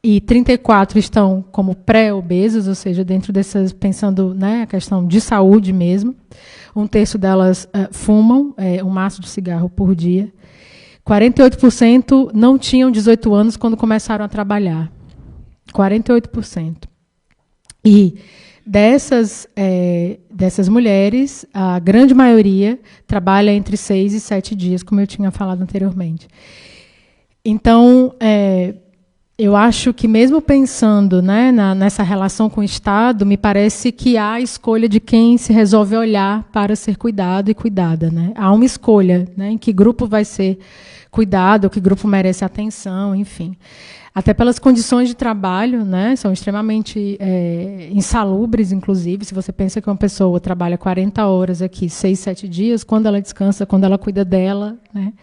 e 34 estão como pré-obesas, ou seja, dentro dessas, pensando, né, a questão de saúde mesmo. 1/3 delas fumam um maço de cigarro por dia. 48% não tinham 18 anos quando começaram a trabalhar. 48%. E dessas mulheres, a grande maioria trabalha entre 6 e 7 dias, como eu tinha falado anteriormente. Então, eu acho que, mesmo pensando, né, nessa relação com o Estado, me parece que há a escolha de quem se resolve olhar para ser cuidado e cuidada, né? Há uma escolha, né, em que grupo vai ser cuidado, que grupo merece atenção, enfim. Até pelas condições de trabalho, né, são extremamente insalubres, inclusive. Se você pensa que uma pessoa trabalha 40 horas aqui, 6, 7 dias, quando ela descansa, quando ela cuida dela, né?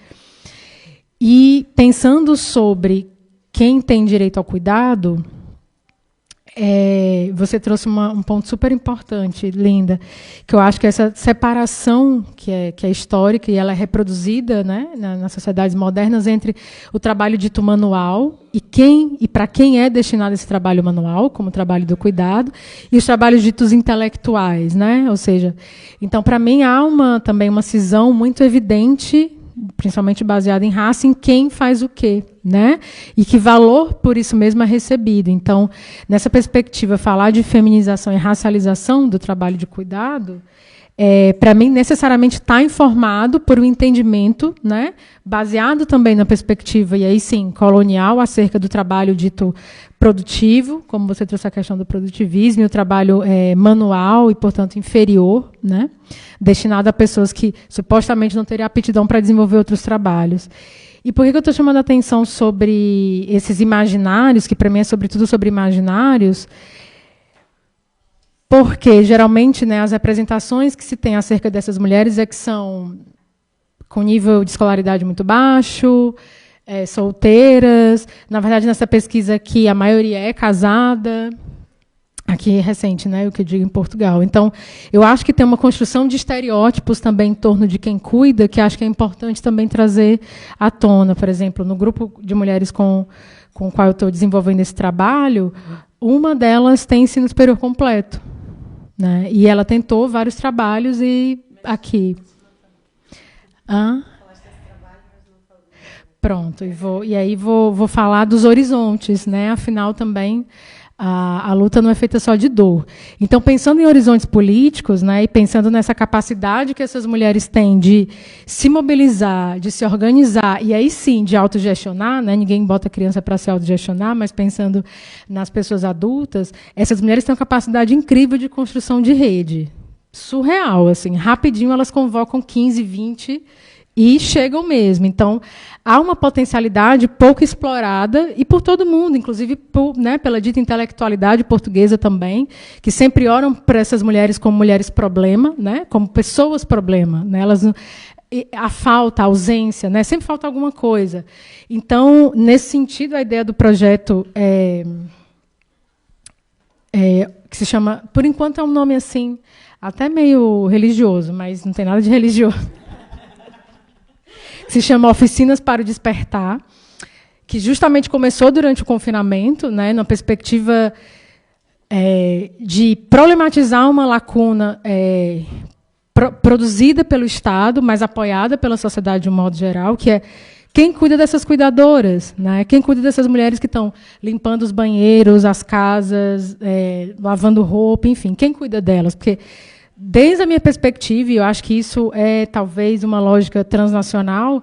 E pensando sobre quem tem direito ao cuidado, você trouxe um ponto super importante, Linda, que eu acho que essa separação que é histórica e ela é reproduzida, né, nas sociedades modernas entre o trabalho dito manual e para quem é destinado esse trabalho manual, como o trabalho do cuidado, e os trabalhos ditos intelectuais, né? Ou seja, então para mim há também uma cisão muito evidente, principalmente baseada em raça, em quem faz o quê, né? E que valor por isso mesmo é recebido. Então, nessa perspectiva, falar de feminização e racialização do trabalho de cuidado, para mim, necessariamente está informado por um entendimento, né, baseado também na perspectiva, e aí sim, colonial, acerca do trabalho dito produtivo, como você trouxe a questão do produtivismo, e o trabalho manual e, portanto, inferior, né, destinado a pessoas que supostamente não teriam aptidão para desenvolver outros trabalhos. E por que eu estou chamando a atenção sobre esses imaginários, que para mim é sobretudo sobre imaginários? Porque, geralmente, né, as representações que se tem acerca dessas mulheres que são com nível de escolaridade muito baixo, solteiras. Na verdade, nessa pesquisa aqui, a maioria é casada. Aqui é recente, né, o que eu digo em Portugal. Então, eu acho que tem uma construção de estereótipos também em torno de quem cuida, que acho que é importante também trazer à tona. Por exemplo, no grupo de mulheres com o qual eu estou desenvolvendo esse trabalho, uma delas tem ensino superior completo. Né? E ela tentou vários trabalhos e aqui. Pronto, e aí vou falar dos horizontes, né? Afinal, também a luta não é feita só de dor. Então, pensando em horizontes políticos, né, e pensando nessa capacidade que essas mulheres têm de se mobilizar, de se organizar, e aí sim, de autogestionar, né, ninguém bota criança para se autogestionar, mas pensando nas pessoas adultas, essas mulheres têm uma capacidade incrível de construção de rede. Surreal, assim, rapidinho elas convocam 15, 20 e chegam mesmo. Então, há uma potencialidade pouco explorada, e por todo mundo, inclusive pela dita intelectualidade portuguesa também, que sempre olham para essas mulheres como mulheres problema, né, como pessoas problema. Né, a falta, a ausência, né, sempre falta alguma coisa. Então, nesse sentido, a ideia do projeto que se chama, por enquanto é um nome assim, até meio religioso, mas não tem nada de religioso. Se chama Oficinas para o Despertar, que justamente começou durante o confinamento, né, numa perspectiva de problematizar uma lacuna produzida pelo Estado, mas apoiada pela sociedade de um modo geral, que é quem cuida dessas cuidadoras, né? Quem cuida dessas mulheres que estão limpando os banheiros, as casas, lavando roupa, enfim, quem cuida delas? Porque, desde a minha perspectiva, e eu acho que isso é talvez uma lógica transnacional,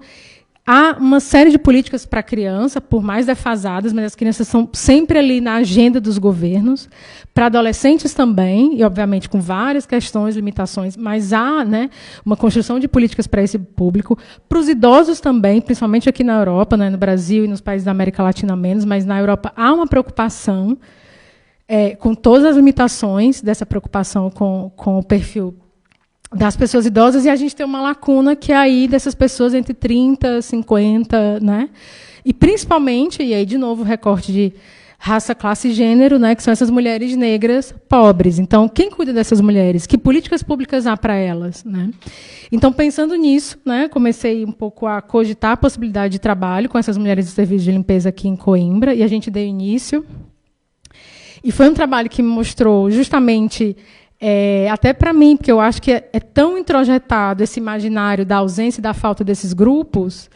há uma série de políticas para a criança, por mais defasadas, mas as crianças são sempre ali na agenda dos governos, para adolescentes também, e obviamente com várias questões, limitações, mas há, né, uma construção de políticas para esse público, para os idosos também, principalmente aqui na Europa, né, no Brasil e nos países da América Latina menos, mas na Europa há uma preocupação, com todas as limitações dessa preocupação com o perfil das pessoas idosas, e a gente tem uma lacuna que é aí dessas pessoas entre 30 e 50, né? E principalmente, e aí de novo o recorte de raça, classe e gênero, né, que são essas mulheres negras pobres. Então, quem cuida dessas mulheres? Que políticas públicas há para elas? Né? Então, pensando nisso, né, comecei um pouco a cogitar a possibilidade de trabalho com essas mulheres do serviço de limpeza aqui em Coimbra, e a gente deu início. E foi um trabalho que me mostrou justamente, até para mim, porque eu acho que é tão introjetado esse imaginário da ausência e da falta desses grupos,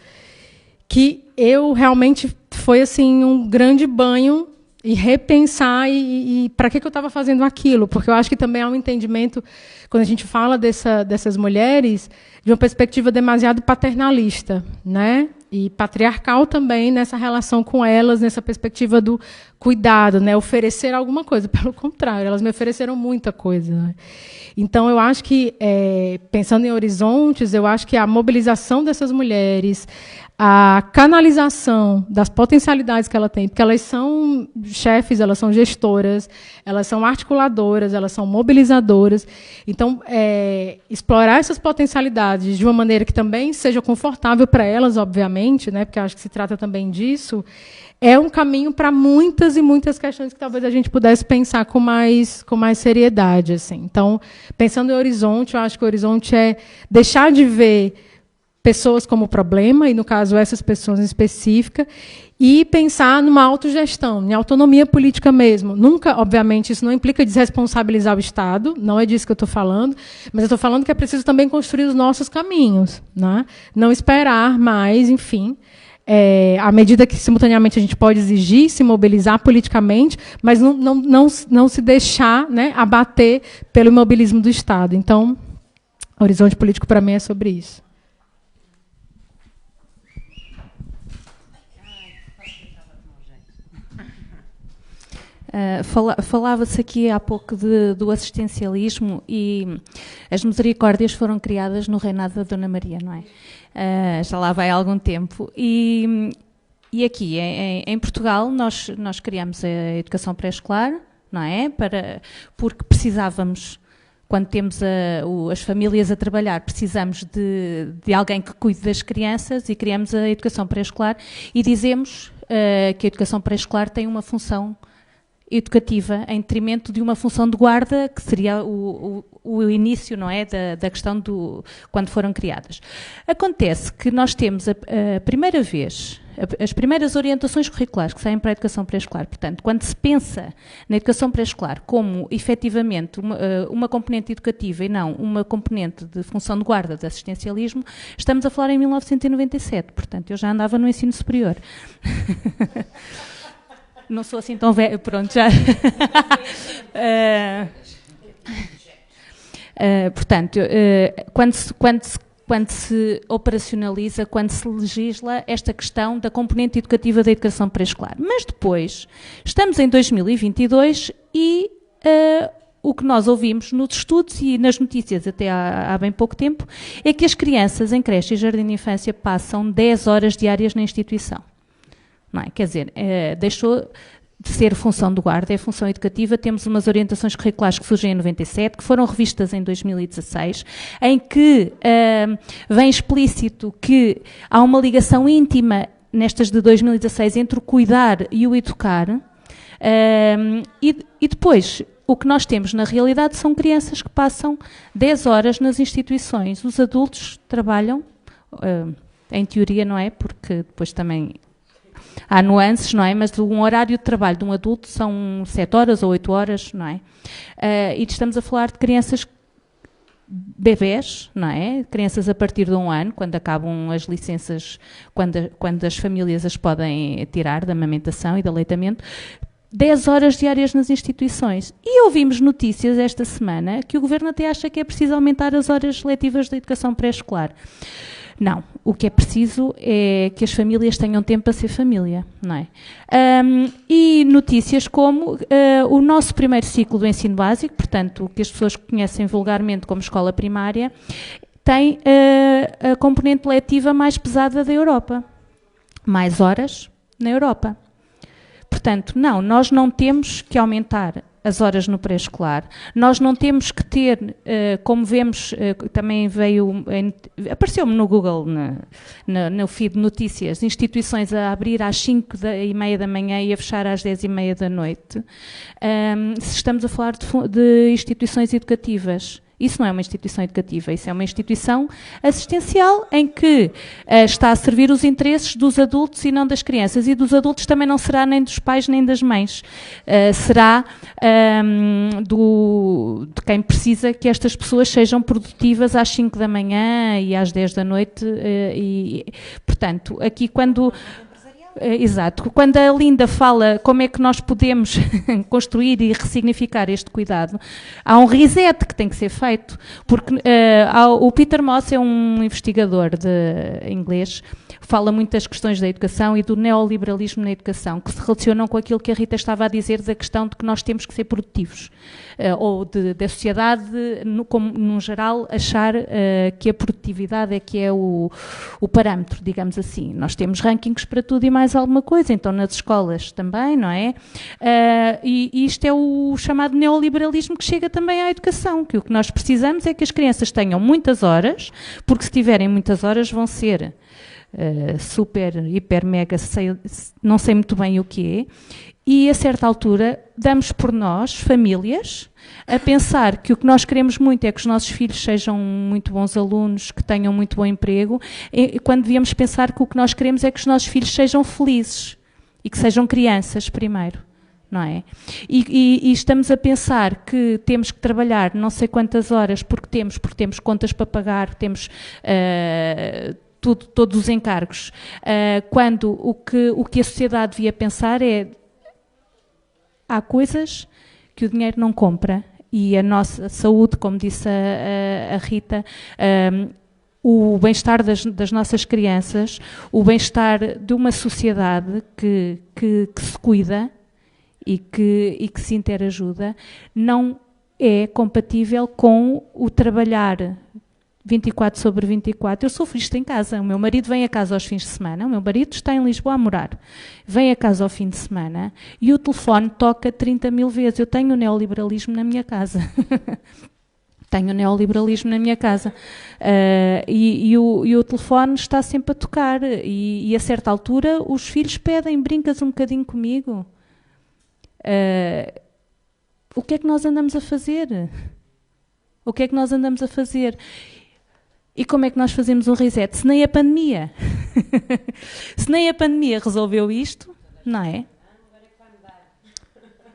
que eu realmente foi assim um grande banho e repensar e para que eu estava fazendo aquilo, porque eu acho que também há um entendimento, quando a gente fala dessas mulheres, de uma perspectiva demasiado paternalista, né? E patriarcal também nessa relação com elas, nessa perspectiva do cuidado, né? Oferecer alguma coisa. Pelo contrário, elas me ofereceram muita coisa. Né? Então, eu acho que, pensando em horizontes, eu acho que a mobilização dessas mulheres, a canalização das potencialidades que ela tem, porque elas são chefes, elas são gestoras, elas são articuladoras, elas são mobilizadoras. Então, explorar essas potencialidades de uma maneira que também seja confortável para elas, obviamente, né, porque acho que se trata também disso, é um caminho para muitas e muitas questões que talvez a gente pudesse pensar com mais seriedade. Assim. Então, pensando em horizonte, eu acho que o horizonte é deixar de ver pessoas como problema, e, no caso, essas pessoas em específica, e pensar numa autogestão, em autonomia política mesmo. Nunca, obviamente, isso não implica desresponsabilizar o Estado, não é disso que eu estou falando, mas eu estou falando que é preciso também construir os nossos caminhos, né? Não esperar mais, enfim, à medida que, simultaneamente, a gente pode exigir, se mobilizar politicamente, mas não se deixar, né, abater pelo imobilismo do Estado. Então, o horizonte político, para mim, é sobre isso. Falava-se aqui há pouco do assistencialismo, e as misericórdias foram criadas no reinado da Dona Maria, não é? Já lá vai há algum tempo. E aqui, em Portugal, nós criamos a educação pré-escolar, não é? Porque precisávamos, quando temos as famílias a trabalhar, precisamos de alguém que cuide das crianças, e criamos a educação pré-escolar, e dizemos que a educação pré-escolar tem uma função educativa em detrimento de uma função de guarda, que seria o início, não é, da questão quando foram criadas. Acontece que nós temos a primeira vez, as primeiras orientações curriculares que saem para a educação pré-escolar. Portanto, quando se pensa na educação pré-escolar como, efetivamente, uma componente educativa e não uma componente de função de guarda, de assistencialismo, estamos a falar em 1997. Portanto, eu já andava no ensino superior. Não sou assim tão velha, pronto, já. Portanto, quando se operacionaliza, quando se legisla esta questão da componente educativa da educação pré-escolar. Mas depois, estamos em 2022 e o que nós ouvimos nos estudos e nas notícias até há bem pouco tempo é que as crianças em creche e jardim de infância passam 10 horas diárias na instituição. Não é? Quer dizer, deixou de ser função de guarda, é função educativa. Temos umas orientações curriculares que surgem em 97, que foram revistas em 2016, em que vem explícito que há uma ligação íntima, nestas de 2016, entre o cuidar e o educar, e depois o que nós temos na realidade são crianças que passam 10 horas nas instituições. Os adultos trabalham, em teoria, não é? Porque depois também há nuances, não é? Mas um horário de trabalho de um adulto são 7 horas ou 8 horas, não é? E estamos a falar de crianças, bebés, não é? Crianças a partir de 1 ano, quando acabam as licenças, quando as famílias as podem tirar da amamentação e do aleitamento, 10 horas diárias nas instituições. E ouvimos notícias esta semana que o Governo até acha que é preciso aumentar as horas letivas da educação pré-escolar. Não, o que é preciso é que as famílias tenham tempo para ser família, não é? E notícias como o nosso primeiro ciclo do ensino básico, portanto, o que as pessoas conhecem vulgarmente como escola primária, tem a componente letiva mais pesada da Europa. Mais horas na Europa. Portanto, não, nós não temos que aumentar as horas no pré-escolar. Nós não temos que ter, como vemos, também apareceu-me no Google, no feed de notícias, instituições a abrir às 5h30 da manhã e a fechar às 10h30 da noite. Se estamos a falar de instituições educativas, isso não é uma instituição educativa, isso é uma instituição assistencial em que está a servir os interesses dos adultos e não das crianças. E dos adultos também não será nem dos pais nem das mães. Será de quem precisa que estas pessoas sejam produtivas às 5 da manhã e às 10 da noite. Portanto, aqui quando... Exato. Quando a Linda fala como é que nós podemos construir e ressignificar este cuidado, há um reset que tem que ser feito, porque o Peter Moss é um investigador de inglês, fala muito das questões da educação e do neoliberalismo na educação, que se relacionam com aquilo que a Rita estava a dizer da questão de que nós temos que ser produtivos, ou da sociedade, no geral, achar que a produtividade é que é o parâmetro, digamos assim. Nós temos rankings para tudo e mais alguma coisa, então nas escolas também, não é? E isto é o chamado neoliberalismo que chega também à educação, que o que nós precisamos é que as crianças tenham muitas horas, porque se tiverem muitas horas vão ser super, hiper, mega, não sei muito bem o que é, e a certa altura damos por nós, famílias, a pensar que o que nós queremos muito é que os nossos filhos sejam muito bons alunos, que tenham muito bom emprego, quando devíamos pensar que o que nós queremos é que os nossos filhos sejam felizes e que sejam crianças primeiro, não é? E estamos a pensar que temos que trabalhar não sei quantas horas porque temos contas para pagar, temos todos os encargos, quando o que a sociedade devia pensar é: há coisas que o dinheiro não compra, e a nossa saúde, como disse a Rita, o bem-estar das nossas crianças, o bem-estar de uma sociedade que se cuida e que se interajuda, não é compatível com o trabalhar 24/24. Eu sofro isto em casa. O meu marido vem a casa aos fins de semana, o meu marido está em Lisboa a morar, vem a casa ao fim de semana e o telefone toca 30.000 vezes. Eu tenho o neoliberalismo na minha casa. Tenho o neoliberalismo na minha casa. E o telefone está sempre a tocar e a certa altura os filhos pedem: brincas um bocadinho comigo? O que é que nós andamos a fazer? O que é que nós andamos a fazer? E como é que nós fazemos um reset? Se nem a pandemia. Se nem a pandemia resolveu isto, não é?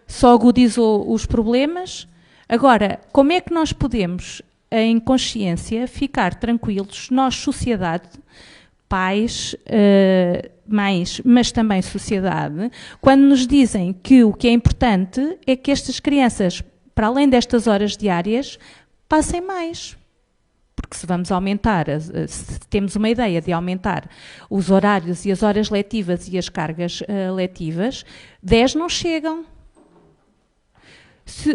Só agudizou os problemas. Agora, como é que nós podemos, em consciência, ficar tranquilos, nós, sociedade, pais, mães, mas também sociedade, quando nos dizem que o que é importante é que estas crianças, para além destas horas diárias, passem mais. Porque se vamos aumentar, se temos uma ideia de aumentar os horários e as horas letivas e as cargas letivas, 10 não chegam.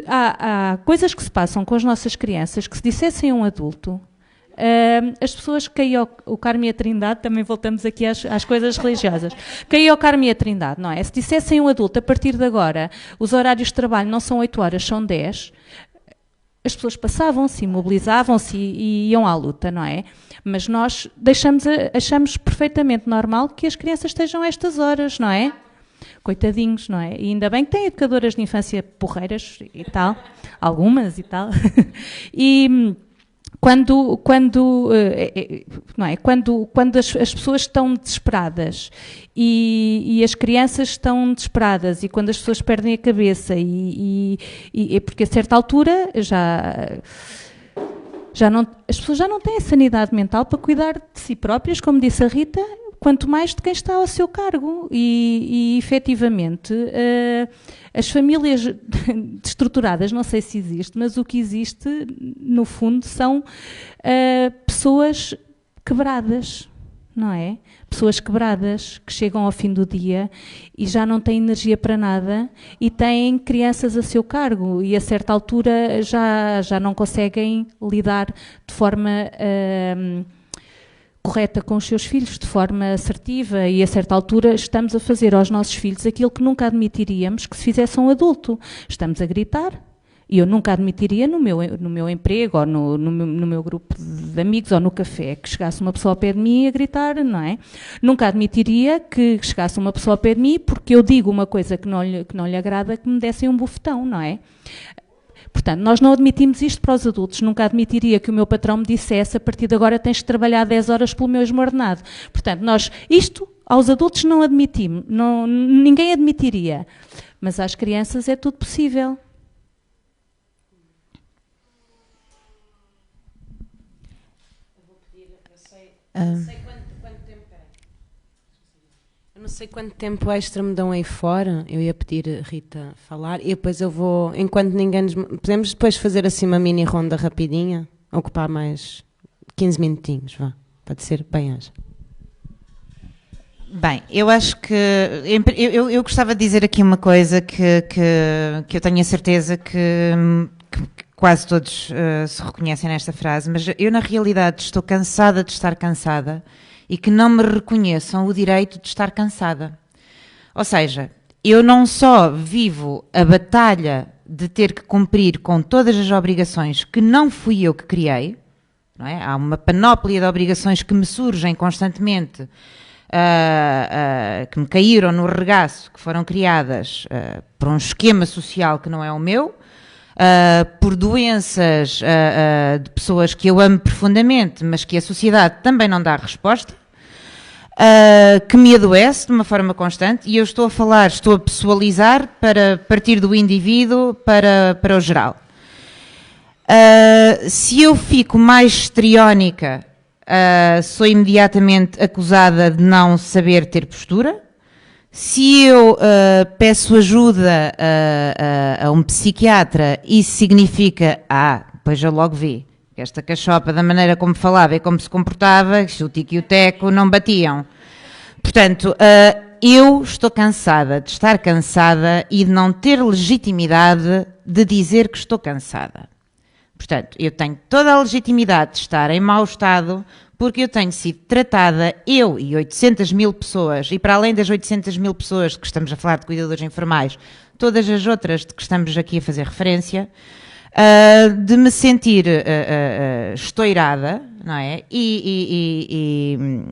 Há coisas que se passam com as nossas crianças que, se dissessem a um adulto, as pessoas que caíam o Carmo e a Trindade, também voltamos aqui às coisas religiosas, caíam o Carmo e a Trindade, não é? Se dissessem a um adulto: a partir de agora os horários de trabalho não são 8 horas, são 10, as pessoas passavam-se, mobilizavam-se e iam à luta, não é? Mas nós achamos perfeitamente normal que as crianças estejam a estas horas, não é? Coitadinhos, não é? E ainda bem que têm educadoras de infância porreiras e tal, algumas e tal. E não é? Quando as pessoas estão desesperadas e as crianças estão desesperadas, e quando as pessoas perdem a cabeça é porque a certa altura as pessoas já não têm a sanidade mental para cuidar de si próprias, como disse a Rita, quanto mais de quem está ao seu cargo. E efetivamente, as famílias destruturadas, não sei se existe, mas o que existe, no fundo, são pessoas quebradas, não é? Pessoas quebradas que chegam ao fim do dia e já não têm energia para nada e têm crianças a seu cargo e, a certa altura, já não conseguem lidar de forma correta com os seus filhos, de forma assertiva, e a certa altura estamos a fazer aos nossos filhos aquilo que nunca admitiríamos que se fizesse a um adulto. Estamos a gritar, e eu nunca admitiria no meu emprego, ou no meu grupo de amigos, ou no café, que chegasse uma pessoa ao pé de mim a gritar, não é? Nunca admitiria que chegasse uma pessoa ao pé de mim, porque eu digo uma coisa que não lhe agrada, que me dessem um bufetão, não é? Portanto, nós não admitimos isto para os adultos. Nunca admitiria que o meu patrão me dissesse: a partir de agora tens de trabalhar 10 horas pelo mesmo ordenado. Portanto, isto aos adultos não admitimos, ninguém admitiria. Mas às crianças é tudo possível. Eu sei quanto tempo, Eu não sei quanto tempo extra me dão aí fora. Eu ia pedir a Rita falar e depois eu vou, enquanto ninguém nos... Podemos depois fazer assim uma mini ronda rapidinha? Ocupar mais 15 minutinhos, vá. Pode ser? Bem, haja. Bem, eu acho que... Eu gostava de dizer aqui uma coisa que eu tenho a certeza que quase todos se reconhecem nesta frase, mas eu na realidade estou cansada de estar cansada e que não me reconheçam o direito de estar cansada. Ou seja, eu não só vivo a batalha de ter que cumprir com todas as obrigações que não fui eu que criei, não é? Há uma panóplia de obrigações que me surgem constantemente, que me caíram no regaço, que foram criadas por um esquema social que não é o meu, por doenças de pessoas que eu amo profundamente, mas que a sociedade também não dá resposta, que me adoece de uma forma constante, e eu estou a pessoalizar para partir do indivíduo para o geral. Se eu fico mais histriónica, sou imediatamente acusada de não saber ter postura. Se eu peço ajuda a um psiquiatra, isso significa, depois eu logo vi, que esta cachopa, da maneira como falava e como se comportava, que o Tico e o Teco não batiam. Portanto, eu estou cansada de estar cansada e de não ter legitimidade de dizer que estou cansada. Portanto, eu tenho toda a legitimidade de estar em mau estado, porque eu tenho sido tratada, eu e 800 mil pessoas, e para além das 800 mil pessoas que estamos a falar de cuidadores informais, todas as outras de que estamos aqui a fazer referência, de me sentir estourada, não é? E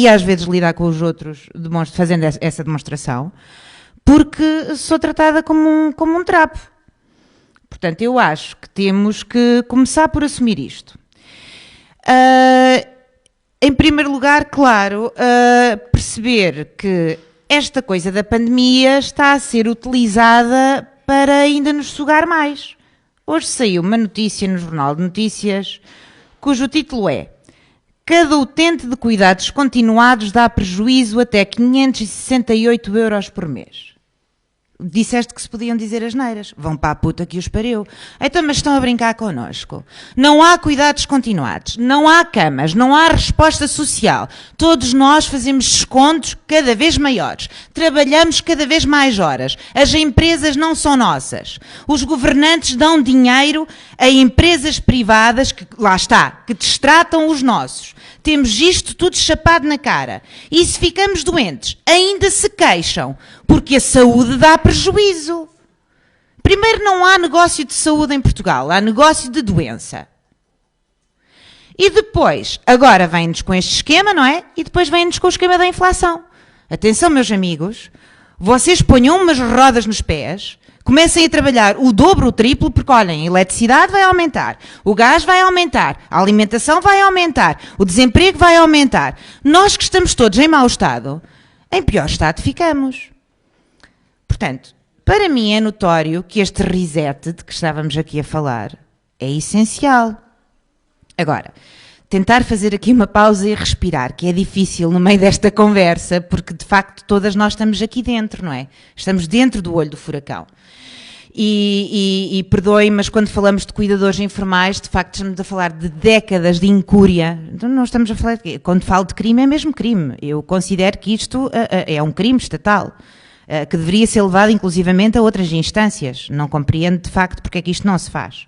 às vezes lidar com os outros fazendo essa demonstração, porque sou tratada como um trapo. Portanto, eu acho que temos que começar por assumir isto. Em primeiro lugar, claro, perceber que esta coisa da pandemia está a ser utilizada para ainda nos sugar mais. Hoje saiu uma notícia no Jornal de Notícias, cujo título é: cada utente de cuidados continuados dá prejuízo até 568 euros por mês. Disseste que se podiam dizer asneiras. Vão para a puta que os pariu. Então, mas estão a brincar connosco. Não há cuidados continuados, não há camas, não há resposta social. Todos nós fazemos descontos cada vez maiores. Trabalhamos cada vez mais horas. As empresas não são nossas. Os governantes dão dinheiro a empresas privadas que, lá está, que destratam os nossos. Temos isto tudo chapado na cara. E se ficamos doentes, ainda se queixam, porque a saúde dá prejuízo. Primeiro, não há negócio de saúde em Portugal, há negócio de doença. E depois, agora vêm-nos com este esquema, não é? E depois vêm-nos com o esquema da inflação. Atenção, meus amigos, vocês ponham umas rodas nos pés, comecem a trabalhar o dobro, o triplo, porque olhem, a eletricidade vai aumentar, o gás vai aumentar, a alimentação vai aumentar, o desemprego vai aumentar. Nós que estamos todos em mau estado, em pior estado ficamos. Portanto, para mim é notório que este reset de que estávamos aqui a falar é essencial. Agora, tentar fazer aqui uma pausa e respirar, que é difícil no meio desta conversa, porque de facto todas nós estamos aqui dentro, não é? Estamos dentro do olho do furacão. E perdoem, mas quando falamos de cuidadores informais, de facto estamos a falar de décadas de incúria. Então não estamos a falar de quê? Quando falo de crime é mesmo crime. Eu considero que isto é um crime estatal, que deveria ser levado inclusivamente a outras instâncias. Não compreendo de facto porque é que isto não se faz.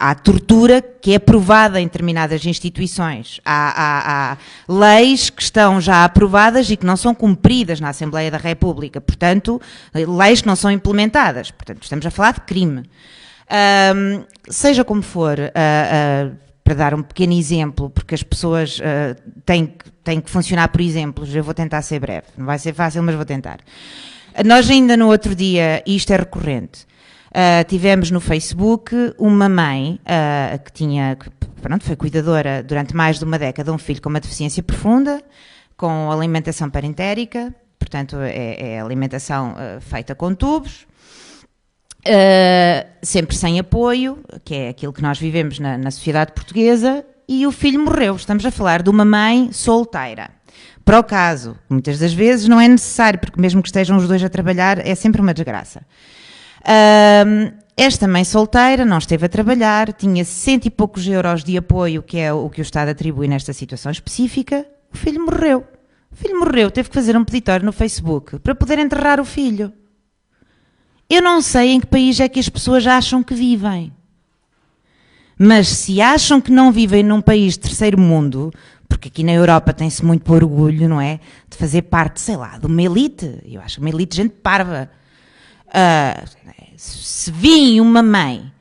Há tortura que é aprovada em determinadas instituições. Há leis que estão já aprovadas e que não são cumpridas na Assembleia da República. Portanto, leis que não são implementadas. Portanto, estamos a falar de crime. Seja como for, para dar um pequeno exemplo, porque as pessoas têm que funcionar por exemplos, eu vou tentar ser breve. Não vai ser fácil, mas vou tentar. Nós ainda no outro dia, e isto é recorrente, tivemos no Facebook uma mãe que foi cuidadora durante mais de uma década de um filho com uma deficiência profunda, com alimentação parentérica, portanto é alimentação feita com tubos, sempre sem apoio, que é aquilo que nós vivemos na sociedade portuguesa, e o filho morreu. Estamos a falar de uma mãe solteira. Para o caso, muitas das vezes não é necessário, porque mesmo que estejam os dois a trabalhar, é sempre uma desgraça. Esta mãe solteira não esteve a trabalhar, tinha 100 e poucos euros de apoio, que é o que o Estado atribui nesta situação específica. O filho morreu. O filho morreu, teve que fazer um peditório no Facebook para poder enterrar o filho. Eu não sei em que país é que as pessoas acham que vivem. Mas se acham que não vivem num país de terceiro mundo, porque aqui na Europa tem-se muito orgulho, não é? De fazer parte, sei lá, de uma elite. Eu acho uma elite de gente parva. Se vir uma mãe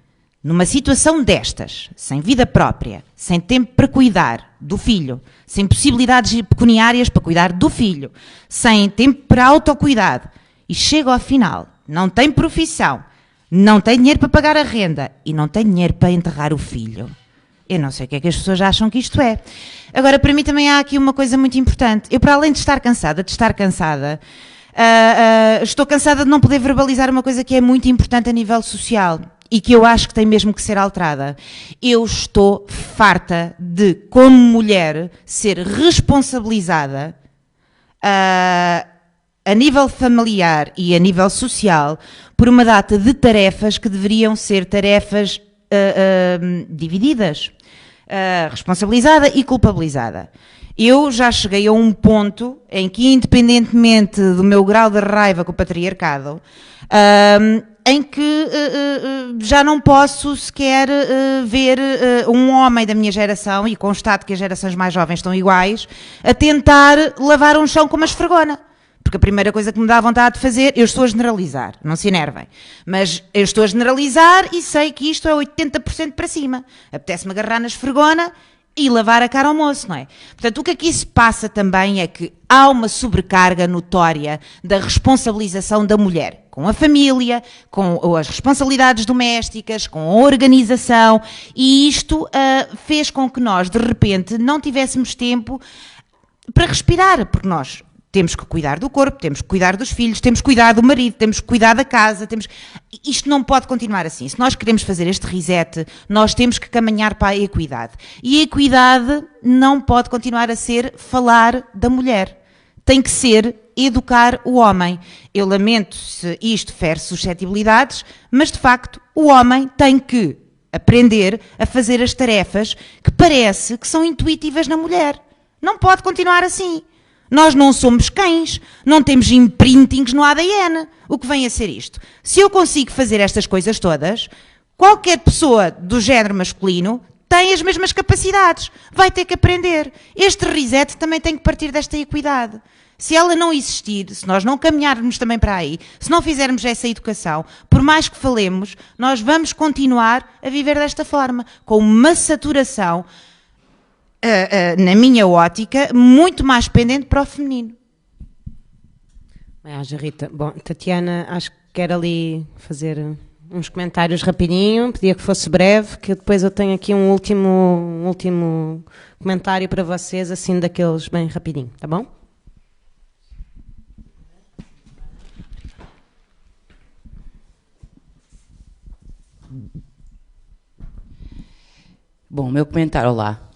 numa situação destas, sem vida própria, sem tempo para cuidar do filho, sem possibilidades pecuniárias para cuidar do filho, sem tempo para autocuidado, e chega ao final, não tem profissão, não tem dinheiro para pagar a renda e não tem dinheiro para enterrar o filho. Eu não sei o que é que as pessoas acham que isto é. Agora, para mim também há aqui uma coisa muito importante. Eu, para além de estar cansada, estou cansada de não poder verbalizar uma coisa que é muito importante a nível social e que eu acho que tem mesmo que ser alterada. Eu estou farta de, como mulher, ser responsabilizada a nível familiar e a nível social por uma data de tarefas que deveriam ser tarefas divididas, responsabilizada e culpabilizada. Eu já cheguei a um ponto em que, independentemente do meu grau de raiva com o patriarcado, em que já não posso sequer ver um homem da minha geração, e constato que as gerações mais jovens estão iguais, a tentar lavar um chão com uma esfregona. Porque a primeira coisa que me dá vontade de fazer, eu estou a generalizar, não se enervem, mas eu estou a generalizar e sei que isto é 80% para cima. Apetece-me agarrar na esfregona e lavar a cara ao moço, não é? Portanto, o que aqui se passa também é que há uma sobrecarga notória da responsabilização da mulher, com a família, com as responsabilidades domésticas, com a organização, e isto fez com que nós, de repente, não tivéssemos tempo para respirar, porque nós temos que cuidar do corpo, temos que cuidar dos filhos, temos que cuidar do marido, temos que cuidar da casa, isto não pode continuar assim. Se nós queremos fazer este reset, nós temos que caminhar para a equidade. E a equidade não pode continuar a ser falar da mulher. Tem que ser educar o homem. Eu lamento se isto fere suscetibilidades, mas de facto o homem tem que aprender a fazer as tarefas que parece que são intuitivas na mulher. Não pode continuar assim. Nós não somos cães, não temos imprintings no ADN. O que vem a ser isto? Se eu consigo fazer estas coisas todas, qualquer pessoa do género masculino tem as mesmas capacidades, vai ter que aprender. Este reset também tem que partir desta equidade. Se ela não existir, se nós não caminharmos também para aí, se não fizermos essa educação, por mais que falemos, nós vamos continuar a viver desta forma, com uma saturação, na minha ótica, muito mais pendente para o feminino. Haja, Rita. Bom, Tatiana, acho que quer ali fazer uns comentários rapidinho, pedia que fosse breve, que depois eu tenho aqui um último comentário para vocês, assim daqueles bem rapidinho, tá bom? Bom, o meu comentário, olá.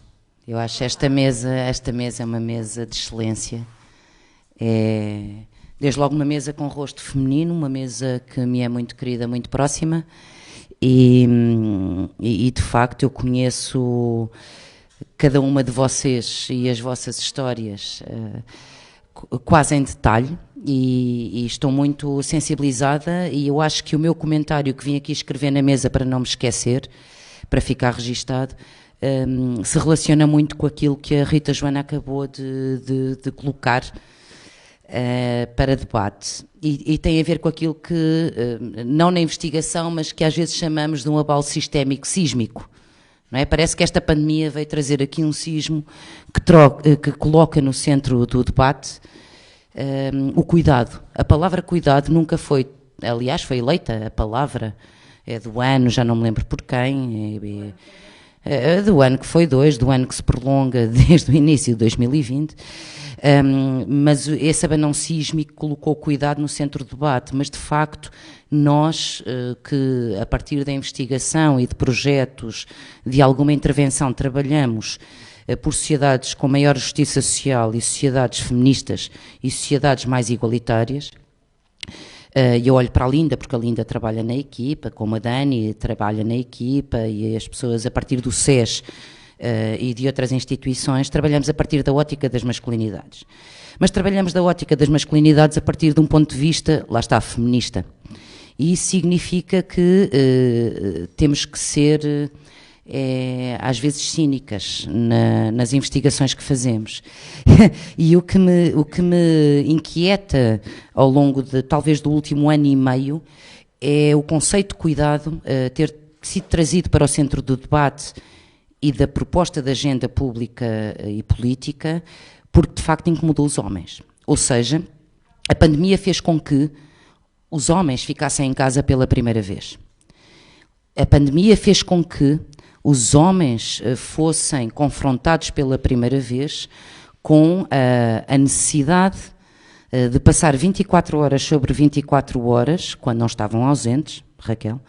Eu acho esta mesa é uma mesa de excelência. É, desde logo uma mesa com rosto feminino, uma mesa que me é muito querida, muito próxima, e de facto eu conheço cada uma de vocês e as vossas histórias quase em detalhe, e estou muito sensibilizada, e eu acho que o meu comentário que vim aqui escrever na mesa para não me esquecer, para ficar registado, se relaciona muito com aquilo que a Rita Joana acabou de colocar para debate, e tem a ver com aquilo que, não na investigação, mas que às vezes chamamos de um abalo sistémico sísmico, não é? Parece que esta pandemia veio trazer aqui um sismo que coloca no centro do debate o cuidado. A palavra cuidado nunca foi, aliás, foi eleita a palavra do ano, já não me lembro por quem, do ano que foi 2, do ano que se prolonga desde o início de 2020, mas esse abanão sísmico colocou o cuidado no centro do debate, mas de facto nós que a partir da investigação e de projetos de alguma intervenção trabalhamos por sociedades com maior justiça social e sociedades feministas e sociedades mais igualitárias. E eu olho para a Linda, porque a Linda trabalha na equipa, como a Dani trabalha na equipa, e as pessoas a partir do SES e de outras instituições, trabalhamos a partir da ótica das masculinidades. Mas trabalhamos da ótica das masculinidades a partir de um ponto de vista, lá está, feminista. E isso significa que temos que ser, às vezes, cínicas nas investigações que fazemos. E o que me inquieta ao longo talvez do último ano e meio é o conceito de cuidado ter sido trazido para o centro do debate e da proposta de agenda pública e política, porque de facto incomodou os homens. Ou seja, a pandemia fez com que os homens ficassem em casa pela primeira vez. A pandemia fez com que os homens fossem confrontados pela primeira vez com a necessidade de passar 24 horas sobre 24 horas, quando não estavam ausentes, Raquel,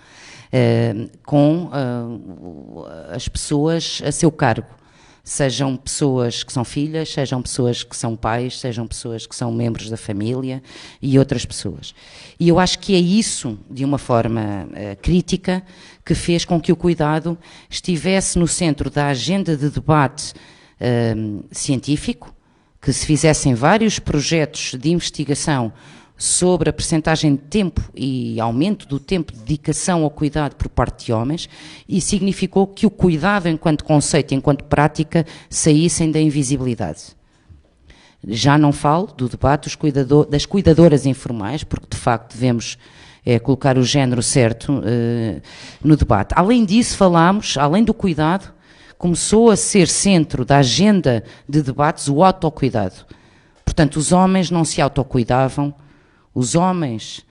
com as pessoas a seu cargo. Sejam pessoas que são filhas, sejam pessoas que são pais, sejam pessoas que são membros da família e outras pessoas. E eu acho que é isso, de uma forma crítica, que fez com que o cuidado estivesse no centro da agenda de debate científico, que se fizessem vários projetos de investigação sobre a percentagem de tempo e aumento do tempo de dedicação ao cuidado por parte de homens, e significou que o cuidado enquanto conceito, enquanto prática, saíssem da invisibilidade. Já não falo do debate das cuidadoras informais, porque de facto devemos colocar o género certo no debate. Além disso, falámos, além do cuidado, começou a ser centro da agenda de debates o autocuidado. Portanto, os homens não se autocuidavam, os homens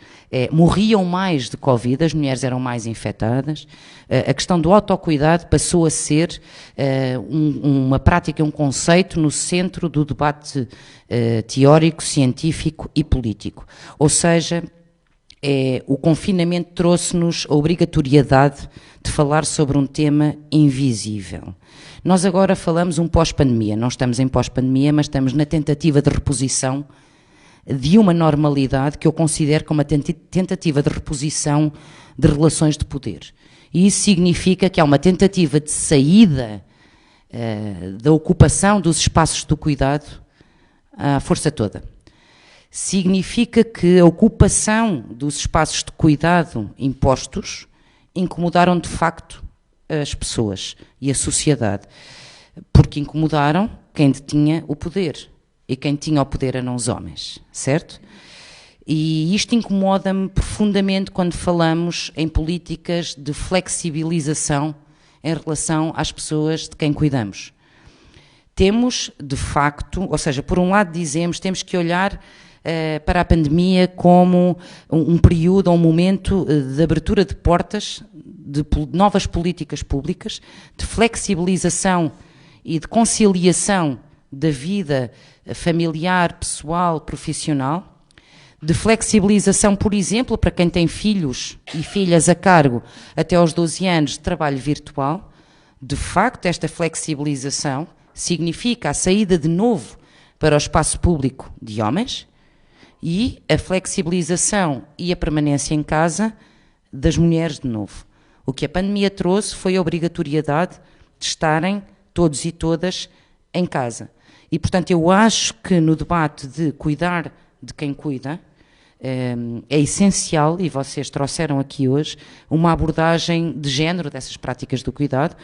morriam mais de Covid, as mulheres eram mais infectadas. A questão do autocuidado passou a ser uma prática, um conceito no centro do debate teórico, científico e político. Ou seja, o confinamento trouxe-nos a obrigatoriedade de falar sobre um tema invisível. Nós agora falamos um pós-pandemia, não estamos em pós-pandemia, mas estamos na tentativa de reposição de uma normalidade que eu considero como uma tentativa de reposição de relações de poder. E isso significa que há uma tentativa de saída da ocupação dos espaços do cuidado à força toda. Significa que a ocupação dos espaços de cuidado impostos incomodaram de facto as pessoas e a sociedade, porque incomodaram quem detinha o poder. E quem tinha o poder eram os homens, certo? E isto incomoda-me profundamente quando falamos em políticas de flexibilização em relação às pessoas de quem cuidamos. Temos, de facto, ou seja, por um lado dizemos, temos que olhar para a pandemia como um período, um momento de abertura de portas, de novas políticas públicas, de flexibilização e de conciliação da vida familiar, pessoal, profissional, de flexibilização, por exemplo, para quem tem filhos e filhas a cargo até aos 12 anos de trabalho virtual. De facto, esta flexibilização significa a saída de novo para o espaço público de homens e a flexibilização e a permanência em casa das mulheres de novo. O que a pandemia trouxe foi a obrigatoriedade de estarem todos e todas em casa. E, portanto, eu acho que no debate de cuidar de quem cuida, é essencial, e vocês trouxeram aqui hoje, uma abordagem de género dessas práticas do cuidado,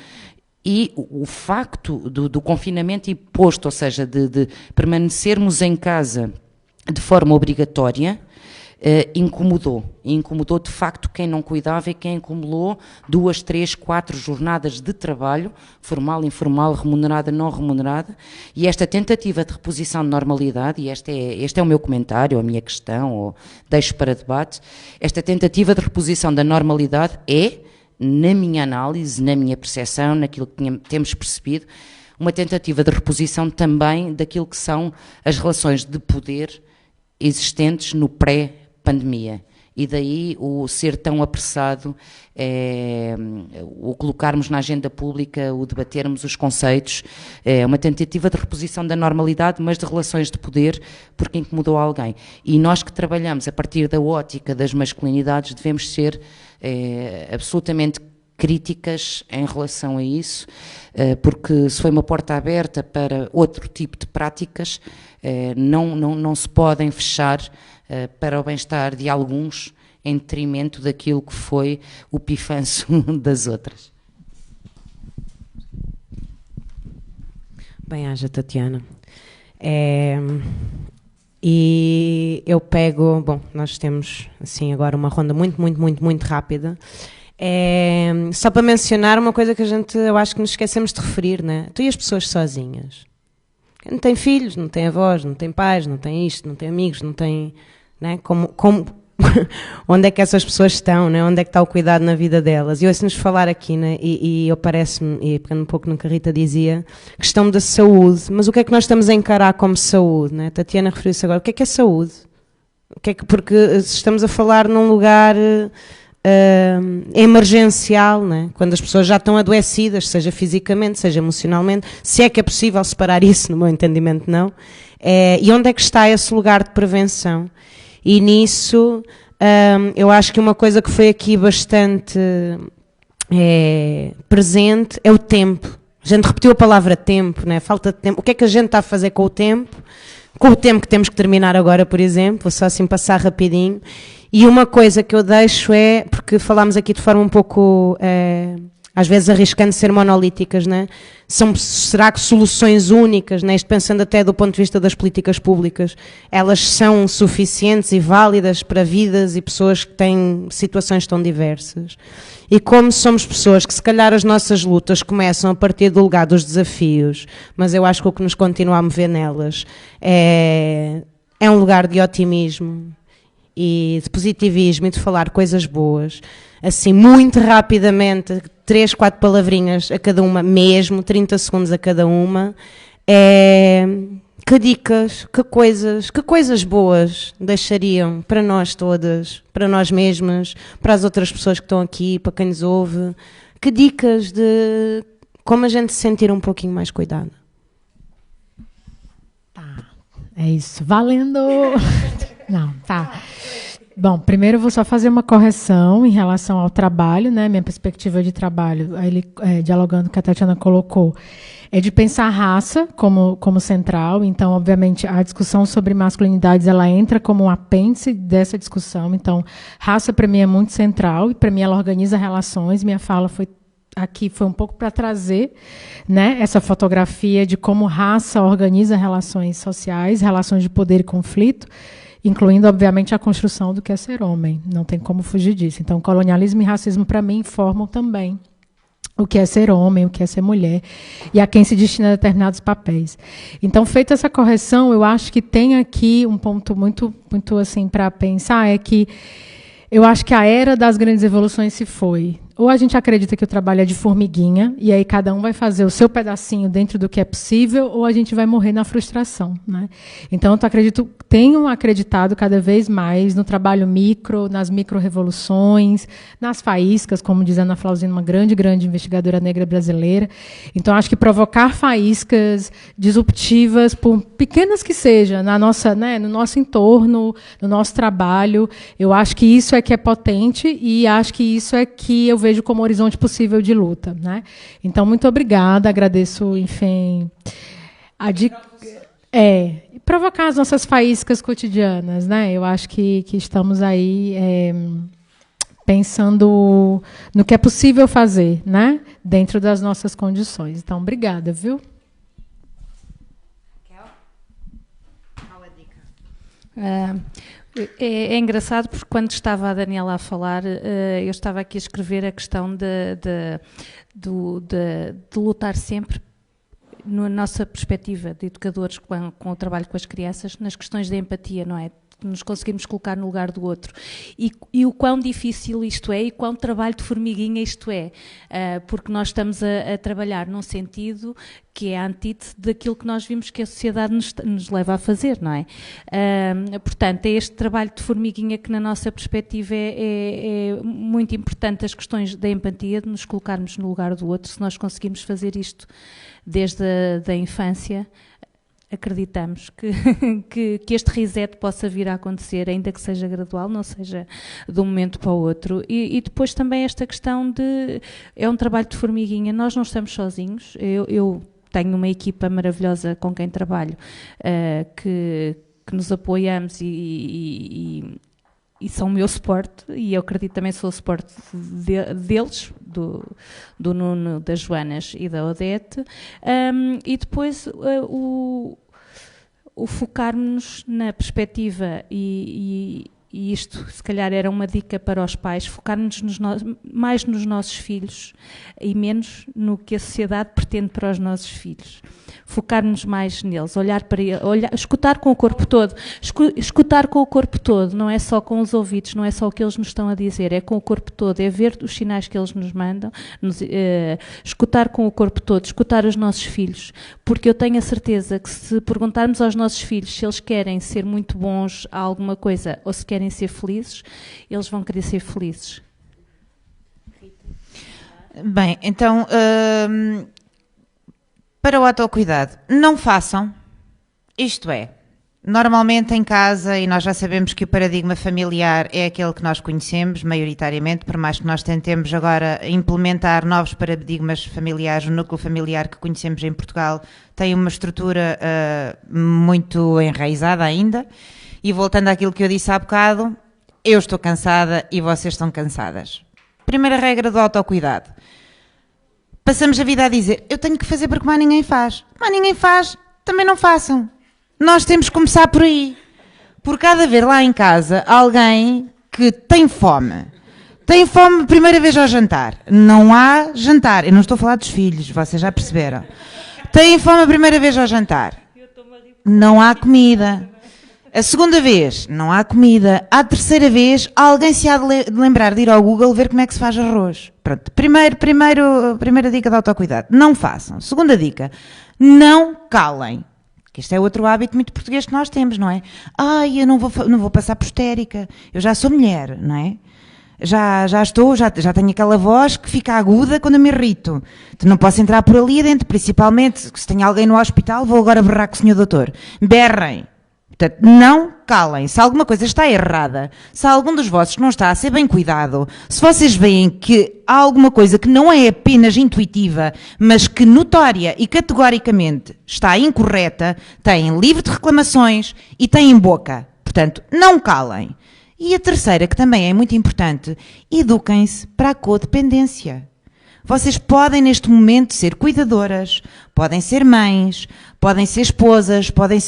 e o facto do confinamento imposto, ou seja, de permanecermos em casa de forma obrigatória, incomodou de facto quem não cuidava e quem acumulou 2, 3, 4 jornadas de trabalho, formal, informal, remunerada, não remunerada, e esta tentativa de reposição de normalidade, e este é o meu comentário, a minha questão, ou deixo para debate, esta tentativa de reposição da normalidade é, na minha análise, na minha percepção, naquilo que temos percebido, uma tentativa de reposição também daquilo que são as relações de poder existentes no pré-pandemia. E daí o ser tão apressado, o colocarmos na agenda pública, o debatermos os conceitos, é uma tentativa de reposição da normalidade, mas de relações de poder, porque incomodou alguém. E nós que trabalhamos a partir da ótica das masculinidades devemos ser absolutamente críticas em relação a isso, porque se foi uma porta aberta para outro tipo de práticas, não se podem fechar para o bem-estar de alguns em detrimento daquilo que foi o pifanço das outras. Bem-aja, Tatiana. E eu pego... Bom, nós temos assim agora uma ronda muito rápida. Só para mencionar uma coisa que eu acho que nos esquecemos de referir, né? Tu e as pessoas sozinhas. Não tem filhos, não tem avós, não tem pais, não tem isto, não tem amigos, não tem... Né? Onde é que essas pessoas estão, né? Onde é que está o cuidado na vida delas? E ouço-nos falar aqui, né? E eu parece-me, e pegando um pouco no que a Rita dizia, questão da saúde, mas o que é que nós estamos a encarar como saúde, né? Tatiana referiu-se agora, o que é saúde? Porque estamos a falar num lugar emergencial, né? Quando as pessoas já estão adoecidas, seja fisicamente, seja emocionalmente, se é que é possível separar isso, no meu entendimento não, e onde é que está esse lugar de prevenção? E nisso, eu acho que uma coisa que foi aqui bastante presente é o tempo. A gente repetiu a palavra tempo, né? Falta de tempo. O que é que a gente está a fazer com o tempo? Com o tempo que temos que terminar agora, por exemplo, vou só assim passar rapidinho. E uma coisa que eu deixo porque falámos aqui de forma um pouco, às vezes arriscando ser monolíticas, né? Será que soluções únicas, né? Isto pensando até do ponto de vista das políticas públicas, elas são suficientes e válidas para vidas e pessoas que têm situações tão diversas? E como somos pessoas que se calhar as nossas lutas começam a partir do lugar dos desafios, mas eu acho que o que nos continua a mover nelas é um lugar de otimismo e de positivismo e de falar coisas boas, assim, muito rapidamente, 3, 4 palavrinhas a cada uma, mesmo, 30 segundos a cada uma, que dicas, que coisas boas deixariam para nós todas, para nós mesmas, para as outras pessoas que estão aqui, para quem nos ouve, que dicas de como a gente se sentir um pouquinho mais cuidada. Tá, é isso, valendo! Não, tá. Bom, primeiro eu vou só fazer uma correção em relação ao trabalho, né? Minha perspectiva de trabalho, aí dialogando com o que a Tatiana colocou, é de pensar a raça como central. Então, obviamente, a discussão sobre masculinidades ela entra como um apêndice dessa discussão. Então, raça para mim é muito central e para mim ela organiza relações. Minha fala foi um pouco para trazer, né, essa fotografia de como raça organiza relações sociais, relações de poder e conflito, incluindo, obviamente, a construção do que é ser homem. Não tem como fugir disso. Então, colonialismo e racismo, para mim, formam também o que é ser homem, o que é ser mulher, e a quem se destina a determinados papéis. Então, feita essa correção, eu acho que tem aqui um ponto muito assim, para pensar, é que eu acho que a era das grandes evoluções se foi. Ou a gente acredita que o trabalho é de formiguinha, e aí cada um vai fazer o seu pedacinho dentro do que é possível, ou a gente vai morrer na frustração, né? Então, tenho acreditado cada vez mais no trabalho micro, nas micro-revoluções, nas faíscas, como diz Ana Flauzina, uma grande investigadora negra brasileira. Então, acho que provocar faíscas disruptivas, por pequenas que sejam, no nosso entorno, no nosso trabalho, eu acho que isso é que é potente, e acho que isso é que eu vejo como horizonte possível de luta, né? Então, muito obrigada, agradeço, enfim, a dica. Provocar as nossas faíscas cotidianas, né? Eu acho que estamos aí pensando no que é possível fazer, né? Dentro das nossas condições. Então, obrigada, viu? Qual a dica? É engraçado porque quando estava a Daniela a falar, eu estava aqui a escrever a questão de lutar sempre, na nossa perspectiva de educadores com o trabalho com as crianças, nas questões de empatia, não é? nos conseguirmos colocar no lugar do outro. E o quão difícil isto é e quão trabalho de formiguinha isto é, porque nós estamos a trabalhar num sentido que é a antítese daquilo que nós vimos que a sociedade nos leva a fazer, não é? Portanto, é este trabalho de formiguinha que, na nossa perspectiva, é muito importante, as questões da empatia, de nos colocarmos no lugar do outro. Se nós conseguimos fazer isto desde a infância, acreditamos que este reset possa vir a acontecer, ainda que seja gradual, não seja de um momento para o outro. E depois também esta questão é um trabalho de formiguinha, nós não estamos sozinhos, eu tenho uma equipa maravilhosa com quem trabalho, que nos apoiamos e são o meu suporte, e eu acredito também sou o suporte deles, do Nuno, das Joanas e da Odete, e depois o focarmos na perspectiva e isto se calhar era uma dica para os pais, focarmos mais nos nossos filhos e menos no que a sociedade pretende para os nossos filhos. Focarmos mais neles, olhar para eles, escutar com o corpo todo. Escutar com o corpo todo, não é só com os ouvidos, não é só o que eles nos estão a dizer, é com o corpo todo, é ver os sinais que eles nos mandam, escutar com o corpo todo, escutar os nossos filhos, porque eu tenho a certeza que se perguntarmos aos nossos filhos se eles querem ser muito bons a alguma coisa ou se querem ser felizes, eles vão querer ser felizes. Bem, então, para o autocuidado, não façam, isto é, normalmente em casa, e nós já sabemos que o paradigma familiar é aquele que nós conhecemos, maioritariamente, por mais que nós tentemos agora implementar novos paradigmas familiares, o núcleo familiar que conhecemos em Portugal tem uma estrutura muito enraizada ainda. E voltando àquilo que eu disse há bocado, eu estou cansada e vocês estão cansadas. Primeira regra do autocuidado. Passamos a vida a dizer, eu tenho que fazer porque mais ninguém faz. Mais ninguém faz, também não façam. Nós temos que começar por aí. Por cada vez lá em casa alguém que tem fome. Tem fome a primeira vez ao jantar. Não há jantar. Eu não estou a falar dos filhos, vocês já perceberam. Tem fome a primeira vez ao jantar. Não há comida. A segunda vez, não há comida. À terceira vez, alguém se há de lembrar de ir ao Google ver como é que se faz arroz. Pronto, primeira dica de autocuidado. Não façam. Segunda dica, não calem. Que isto é outro hábito muito português que nós temos, não é? Ai, eu não vou passar por histérica. Eu já sou mulher, não é? Já tenho aquela voz que fica aguda quando eu me irrito. Não posso entrar por ali adentro, principalmente se tem alguém no hospital, vou agora berrar com o senhor doutor. Berrem. Portanto, não calem. Se alguma coisa está errada, se algum dos vossos não está a ser bem cuidado, se vocês veem que há alguma coisa que não é apenas intuitiva, mas que notória e categoricamente está incorreta, têm livre de reclamações e têm boca. Portanto, não calem. E a terceira, que também é muito importante, eduquem-se para a codependência. Vocês podem neste momento ser cuidadoras, podem ser mães, podem ser esposas, podem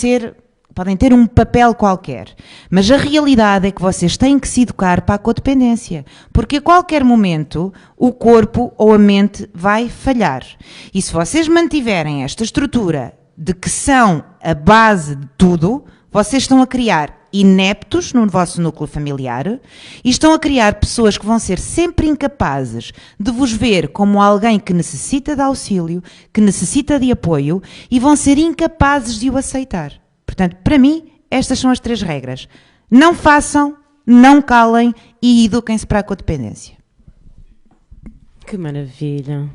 ter um papel qualquer, mas a realidade é que vocês têm que se educar para a codependência, porque a qualquer momento o corpo ou a mente vai falhar. E se vocês mantiverem esta estrutura de que são a base de tudo, vocês estão a criar ineptos no vosso núcleo familiar e estão a criar pessoas que vão ser sempre incapazes de vos ver como alguém que necessita de auxílio, que necessita de apoio e vão ser incapazes de o aceitar. Portanto, para mim, estas são as 3 regras. Não façam, não calem e eduquem-se para a codependência. Que maravilha.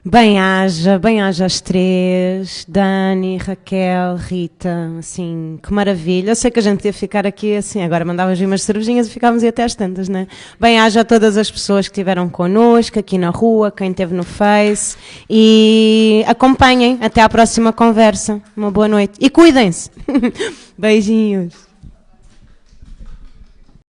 Bem-haja as 3, Dani, Raquel, Rita, assim, que maravilha. Eu sei que a gente ia ficar aqui assim, agora mandavas vir umas cervejinhas e ficávamos aí até às tantas, né? Bem-haja a todas as pessoas que estiveram connosco, aqui na rua, quem esteve no Face, e acompanhem até à próxima conversa. Uma boa noite. E cuidem-se. Beijinhos.